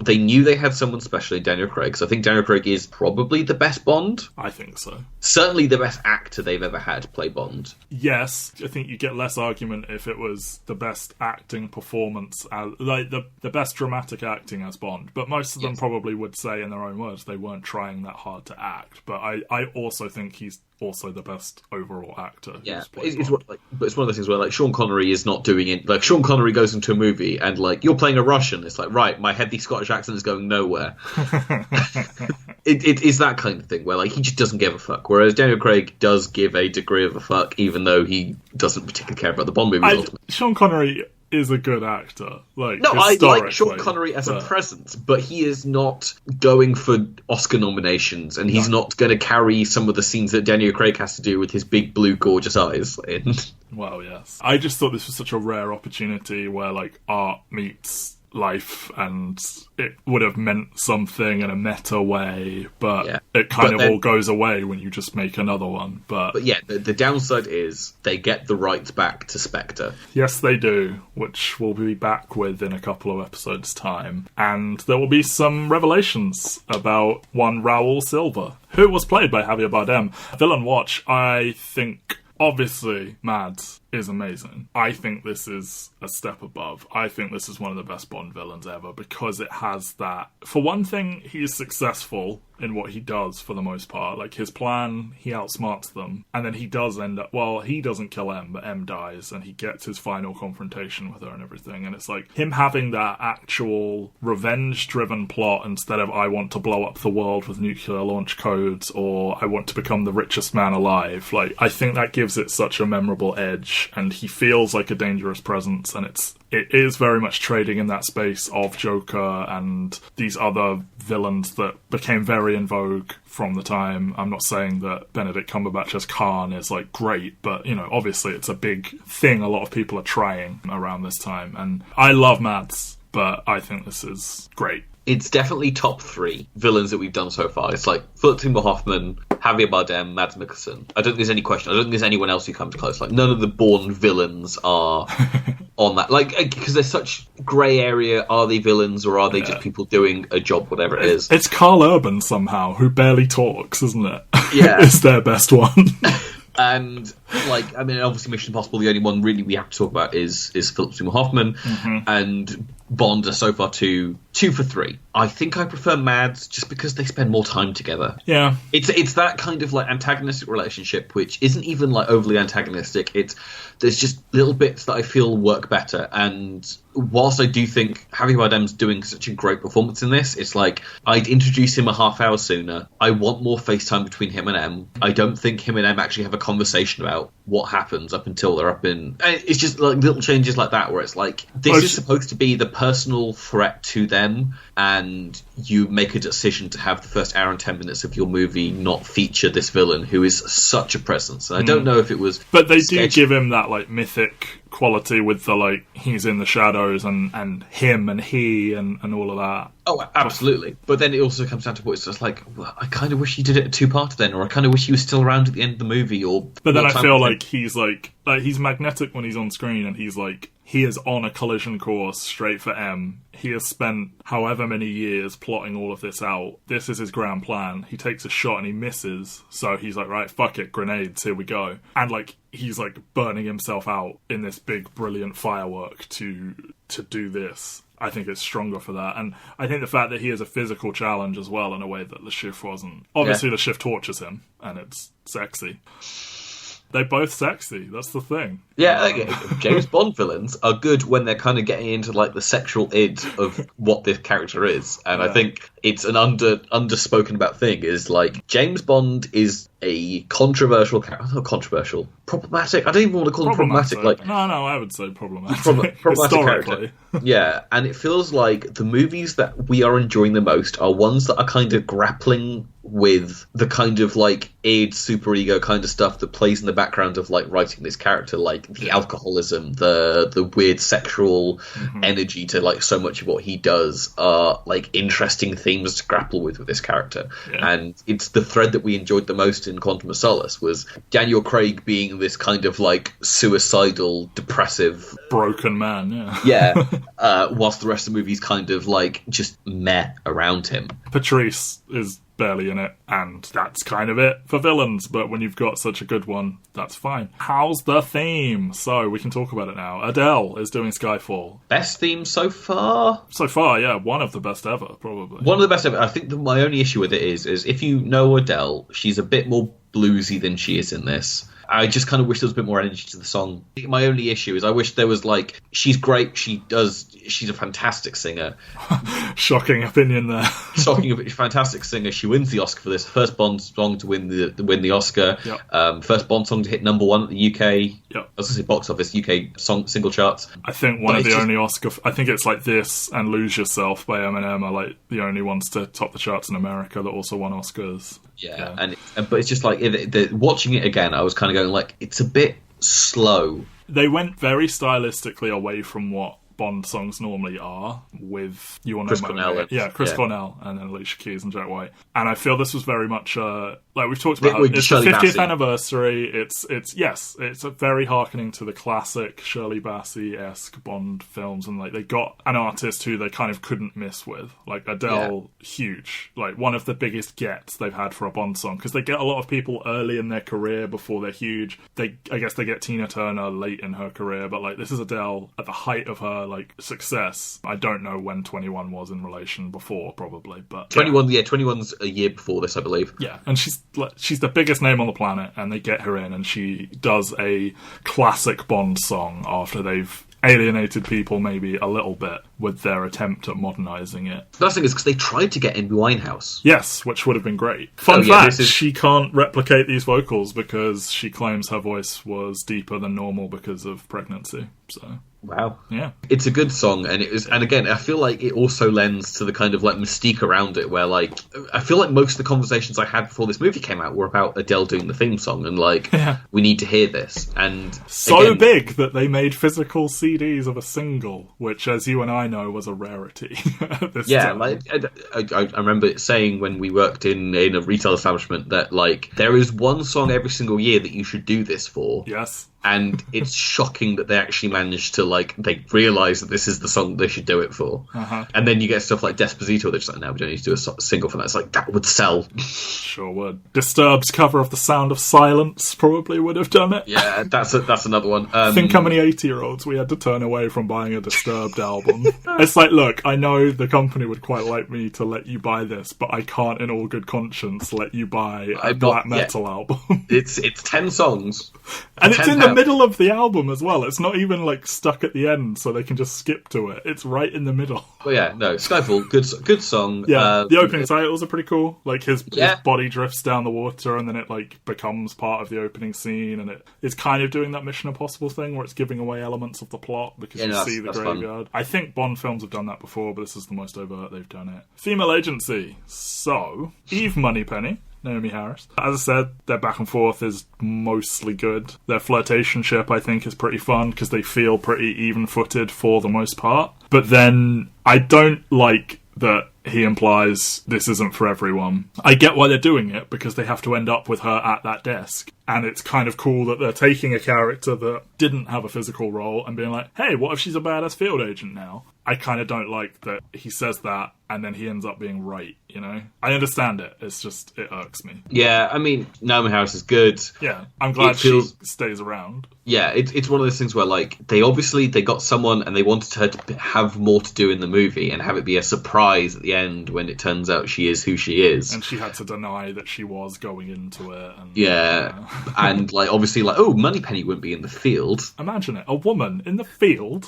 They knew they had someone special in Daniel Craig, so I think Daniel Craig is probably the best Bond. I think so. Certainly the best actor they've ever had play Bond. Yes, I think you get less argument if it was the best acting performance, like the best dramatic acting as Bond. But most of them probably would say in their own words they weren't trying that hard to act. But I also think he's also the best overall actor. Yeah, but it's one of those things where like Sean Connery is not doing it. Like Sean Connery goes into a movie and like you're playing a Russian. It's like, right, my heavy Scottish accent is going nowhere. It is that kind of thing where like he just doesn't give a fuck. Whereas Daniel Craig does give a degree of a fuck, even though he doesn't particularly care about the Bond movies. Ultimately, Sean Connery is a good actor. Like, no, I like Sean Connery as a presence, but he is not going for Oscar nominations, and he's not going to carry some of the scenes that Daniel Craig has to do with his big blue gorgeous eyes in. Well, yes. I just thought this was such a rare opportunity where like art meets life, and it would have meant something in a meta way, but Yeah. it kind But of then- all goes away when you just make another one. But yeah, the downside is they get the rights back to Spectre. Yes, they do, which we'll be back with in a couple of episodes' time. And there will be some revelations about one Raoul Silva, who was played by Javier Bardem. Villain Watch, I think, obviously, Mads is amazing. I think this is a step above. I think this is one of the best Bond villains ever, because it has that. For one thing, he is successful in what he does for the most part. Like, his plan, he outsmarts them, and then he does end up, well, he doesn't kill M, but M dies, and he gets his final confrontation with her and everything, and it's like him having that actual revenge-driven plot instead of I want to blow up the world with nuclear launch codes, or I want to become the richest man alive. Like, I think that gives it such a memorable edge, and he feels like a dangerous presence, and it is very much trading in that space of Joker and these other villains that became very in vogue from the time. I'm not saying that Benedict Cumberbatch as Khan is like great, but you know, obviously it's a big thing a lot of people are trying around this time, and I love Mads, but I think this is great. It's definitely top 3 villains that we've done so far. It's like Phillips Matt Hoffman, Javier Bardem, Mads Mikkelsen. I don't think there's any question. I don't think there's anyone else who comes close. Like, none of the Bourne villains are on that. Like, because there's such grey area. Are they villains, or are they just people doing a job, whatever it is? It's Carl Urban somehow, who barely talks, isn't it? Yeah. It's their best one. And, like, I mean, obviously Mission Impossible, the only one really we have to talk about is Philip Seymour Hoffman. And Bond are so far two for 3. I think I prefer Mads just because they spend more time together. Yeah. It's that kind of, like, antagonistic relationship, which isn't even, like, overly antagonistic. There's just little bits that I feel work better. And whilst I do think Javier Bardem's doing such a great performance in this, it's like, I'd introduce him a half hour sooner. I want more FaceTime between him and M. I don't think him and M actually have a conversation about what happens up until they're up in... It's just like little changes like that where it's like, this is supposed to be the personal threat to them, and you make a decision to have the first hour and 10 minutes of your movie not feature this villain who is such a presence. And I don't know if it was... But they do give him that, like, mythic quality with the, like, he's in the shadows and him and he and all of that. Oh, absolutely. But then it also comes down to what it's just like, well, I kind of wish he did it a 2-parter then, or I kind of wish he was still around at the end of the movie, or... But then I feel like he's he's magnetic when he's on screen, and he's like, he is on a collision course straight for M. He has spent however many years plotting all of this out. This is his grand plan. He takes a shot and he misses, so he's like, right, fuck it, grenades, here we go. And, like, he's, like, burning himself out in this big, brilliant firework to do this. I think it's stronger for that. And I think the fact that he is a physical challenge as well in a way that the Shift wasn't. Obviously, the Shift tortures him, and it's sexy. They're both sexy, that's the thing. Yeah, like, James Bond villains are good when they're kind of getting into, like, the sexual id of what this character is. And I think it's an underspoken about thing, is, like, James Bond is a controversial character. Not controversial. Problematic? I don't even want to call him problematic. Like, no, I would say problematic. Problematic character. Yeah, and it feels like the movies that we are enjoying the most are ones that are kind of grappling with the kind of, like, id, superego kind of stuff that plays in the background of, like, writing this character, like the alcoholism, the weird sexual energy to, like, so much of what he does are, like, interesting themes to grapple with this character. Yeah. And it's the thread that we enjoyed the most in Quantum of Solace was Daniel Craig being this kind of, like, suicidal, depressive... broken man, yeah. Yeah. Whilst the rest of the movie's kind of, like, just meh around him. Patrice is barely in it, and that's kind of it for villains, but when you've got such a good one, that's fine. How's the theme? So, we can talk about it now. Adele is doing Skyfall. Best theme so far? So far, yeah. One of the best ever, probably. One of the best ever. I think my only issue with it is if you know Adele, she's a bit more bluesy than she is in this. I just kind of wish there was a bit more energy to the song. My only issue is I wish there was, like, she's great, she's a fantastic singer. Shocking opinion there. Fantastic singer. She wins the Oscar for this. First Bond song to win the Oscar. Yep. First Bond song to hit #1 at the UK. Yep. I was going to say box office, UK single charts. I think one of the only Oscar... I think it's like this and Lose Yourself by Eminem are, like, the only ones to top the charts in America that also won Oscars. Yeah. But it's just like, watching it again, I was kind of going, like, it's a bit slow. They went very stylistically away from what Bond songs normally are, with you all know Chris my Cornell. name. Yeah, Chris Cornell, and then Alicia Keys and Jack White. And I feel this was very much like we've talked about. It's the 50th anniversary. It's a very hearkening to the classic Shirley Bassey-esque Bond films, and like they got an artist who they kind of couldn't miss with, like Adele. Huge, like one of the biggest gets they've had for a Bond song, because they get a lot of people early in their career before they're huge. I guess they get Tina Turner late in her career, but like this is Adele at the height of her like success. I don't know when 21 was in relation before, probably, but 21. Yeah, 21's a year before this, I believe. Yeah, and she's the biggest name on the planet, and they get her in, and she does a classic Bond song after they've alienated people maybe a little bit with their attempt at modernising it. The last thing is because they tried to get Amy Winehouse. Yes, which would have been great. Fun fact, she can't replicate these vocals because she claims her voice was deeper than normal because of pregnancy. So wow. Yeah. It's a good song, and again, I feel like it also lends to the kind of like mystique around it, where like I feel like most of the conversations I had before this movie came out were about Adele doing the theme song, and like we need to hear this. And so again, big that they made physical CDs of a single, which, as you and I know, was a rarity. Like I remember saying when we worked in a retail establishment that like there is one song every single year that you should do this for. Yes. And it's shocking that they actually managed to, like, they realise that this is the song they should do it for. Uh-huh. And then you get stuff like Despacito, they're just like, no, we don't need to do a single for that. It's like, that would sell. Sure would. Disturbed's cover of The Sound of Silence probably would have done it. Yeah, that's another one. Think how many 80-year-olds we had to turn away from buying a Disturbed album. It's like, look, I know the company would quite like me to let you buy this, but I can't in all good conscience let you buy a black metal album. It's 10 songs. And it's in the middle of the album as well. It's not even like stuck at the end so they can just skip to it. It's right in the middle. Oh yeah, no, Skyfall, good song. Yeah, the opening titles are pretty cool. Like his body drifts down the water and then it like becomes part of the opening scene, and it's kind of doing that Mission Impossible thing where it's giving away elements of the plot because you see the graveyard. Fun. I think Bond films have done that before, but this is the most overt they've done it. Female agency. So, Eve Moneypenny, Naomi Harris. As I said, their back and forth is mostly good. Their flirtationship, I think, is pretty fun because they feel pretty even-footed for the most part. But then I don't like that he implies this isn't for everyone. I get why they're doing it, because they have to end up with her at that desk. And it's kind of cool that they're taking a character that didn't have a physical role and being like, hey, what if she's a badass field agent now? I kind of don't like that he says that and then he ends up being right, you know? I understand it. It's just, it irks me. Yeah, I mean, Naomi Harris is good. Yeah, I'm glad she stays around. Yeah, it's one of those things where, like, they got someone and they wanted her to have more to do in the movie and have it be a surprise at the end when it turns out she is who she is. And she had to deny that she was going into it. And, and, like, obviously, like, oh, Moneypenny wouldn't be in the field. Imagine it, a woman in the field.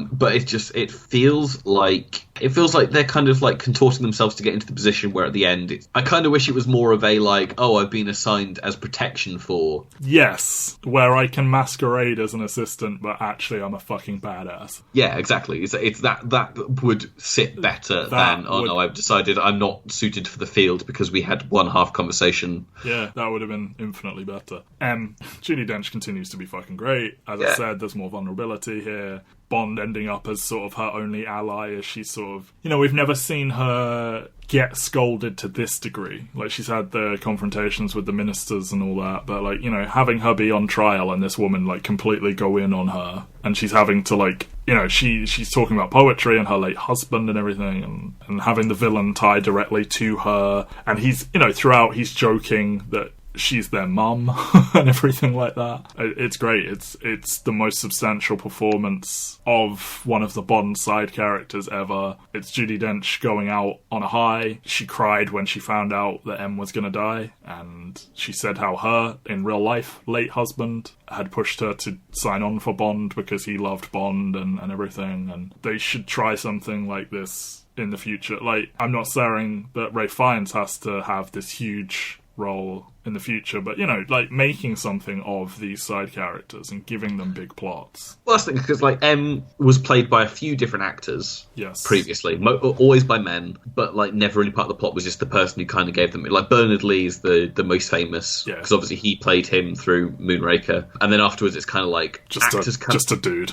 But it feels like they're kind of like contorting themselves to get into the position where at the end I kind of wish it was more of a like, oh, I've been assigned as protection for. Yes, where I can masquerade as an assistant but actually I'm a fucking badass. Yeah, exactly. It's that would sit better than no, I've decided I'm not suited for the field because we had one half conversation. Yeah, that would have been infinitely better. Judi Dench continues to be fucking great. As I said, there's more vulnerability here. Bond ending up as sort of her only ally as she's sort of... You know, we've never seen her get scolded to this degree. Like, she's had the confrontations with the ministers and all that, but, like, you know, having her be on trial and this woman, like, completely go in on her, and she's having to, like... You know, she's talking about poetry and her late husband and everything, and having the villain tied directly to her, and he's, you know, throughout he's joking that she's their mum and everything like that. It's great. It's the most substantial performance of one of the Bond side characters ever. It's Judi Dench going out on a high. She cried when she found out that M was going to die, and she said how her, in real life, late husband had pushed her to sign on for Bond because he loved Bond and everything, and they should try something like this in the future. Like, I'm not saying that Ralph Fiennes has to have this huge role in the future, but, you know, like, making something of these side characters and giving them big plots. Well, that's the thing, because, like, M was played by a few different actors previously, always by men, but, like, never really part of the plot, was just the person who kind of gave them... Like, Bernard Lee is the most famous, because obviously he played him through Moonraker, and then afterwards it's kind of like... Just a dude.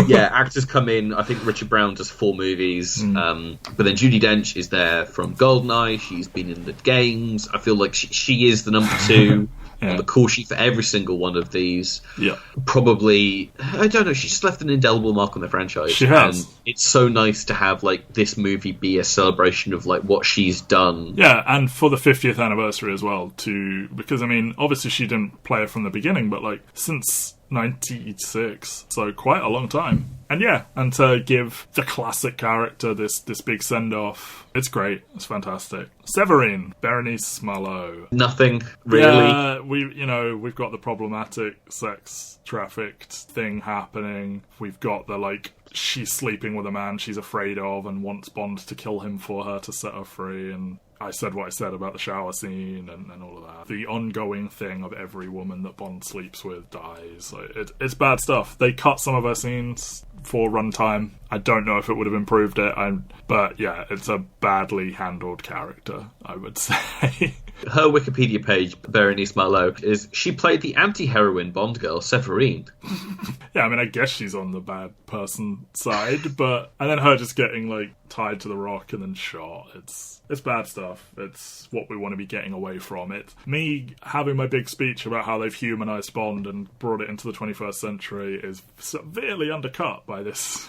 Yeah, actors come in. I think Richard Brown does 4 movies, but then Judi Dench is there from GoldenEye. She's been in the games. I feel like she is the number 2 on the call sheet for every single one of these. Yeah. Probably, I don't know, she's just left an indelible mark on the franchise. She has. And it's so nice to have, like, this movie be a celebration of, like, what she's done. Yeah, and for the 50th anniversary as well, too, because, I mean, obviously she didn't play it from the beginning, but, like, since 96, so quite a long time. And yeah, and to give the classic character this big send-off, it's great. It's fantastic. Severine, Berenice Marlowe. Nothing, really. Yeah, we've got the problematic sex trafficked thing happening. We've got the, like, she's sleeping with a man she's afraid of and wants Bond to kill him for her to set her free, and I said what I said about the shower scene and all of that. The ongoing thing of every woman that Bond sleeps with dies. Like, it's bad stuff. They cut some of her scenes for runtime. I don't know if it would have improved it, but yeah, it's a badly handled character, I would say. Her Wikipedia page, Berenice Marlowe, is she played the anti-heroine Bond girl, Severine. Yeah, I mean, I guess she's on the bad person side, and then her just getting, like, tied to the rock and then shot. It's bad stuff. It's what we want to be getting away from. It's me having my big speech about how they've humanised Bond and brought it into the 21st century is severely undercut by this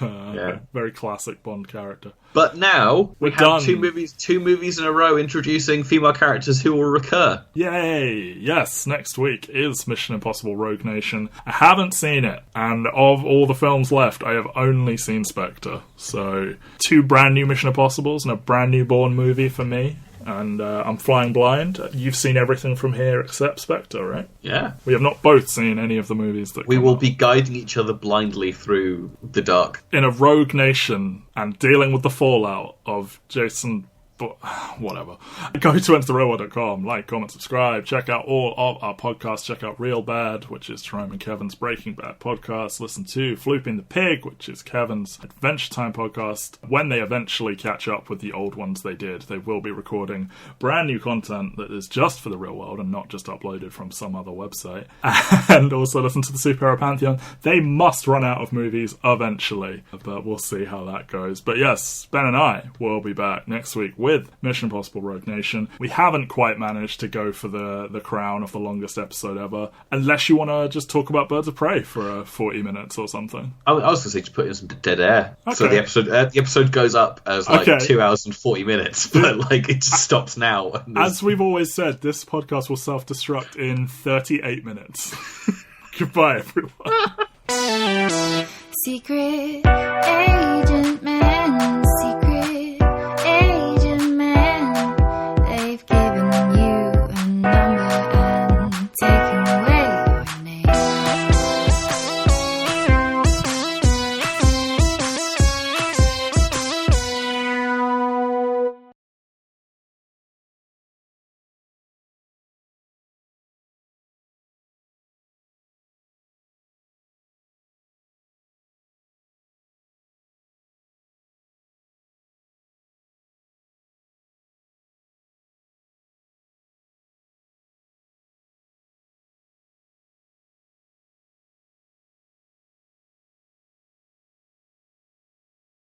very classic Bond character. But now we have done. two movies in a row introducing female characters who will recur. Yay! Yes, next week is Mission Impossible Rogue Nation. I haven't seen it, and of all the films left, I have only seen Spectre. So 2 brand new Mission Impossibles and a brand new Bourne movie for me. And I'm flying blind. You've seen everything from here except Spectre, right? Yeah. We have not both seen any of the movies that we will be guiding each other blindly through the dark. In a rogue nation and dealing with the fallout of Jason... But whatever. Go to entertherealworld.com, like, comment, subscribe, check out all of our podcasts, check out Real Bad, which is Jerome and Kevin's Breaking Bad podcast, listen to Flooping the Pig, which is Kevin's Adventure Time podcast. When they eventually catch up with the old ones they did, they will be recording brand new content that is just for the real world and not just uploaded from some other website. And also listen to the Superhero Pantheon. They must run out of movies eventually, but we'll see how that goes. But yes, Ben and I will be back next week with Mission Impossible Rogue Nation. We haven't quite managed to go for the crown of the longest episode ever, unless you want to just talk about Birds of Prey for 40 minutes or something. I was going to say just put in some dead air. Okay. So the episode goes up as like 2 hours and 40 minutes, but like it just stops now. As we've always said, this podcast will self-destruct in 38 minutes. Goodbye, everyone. Secret agent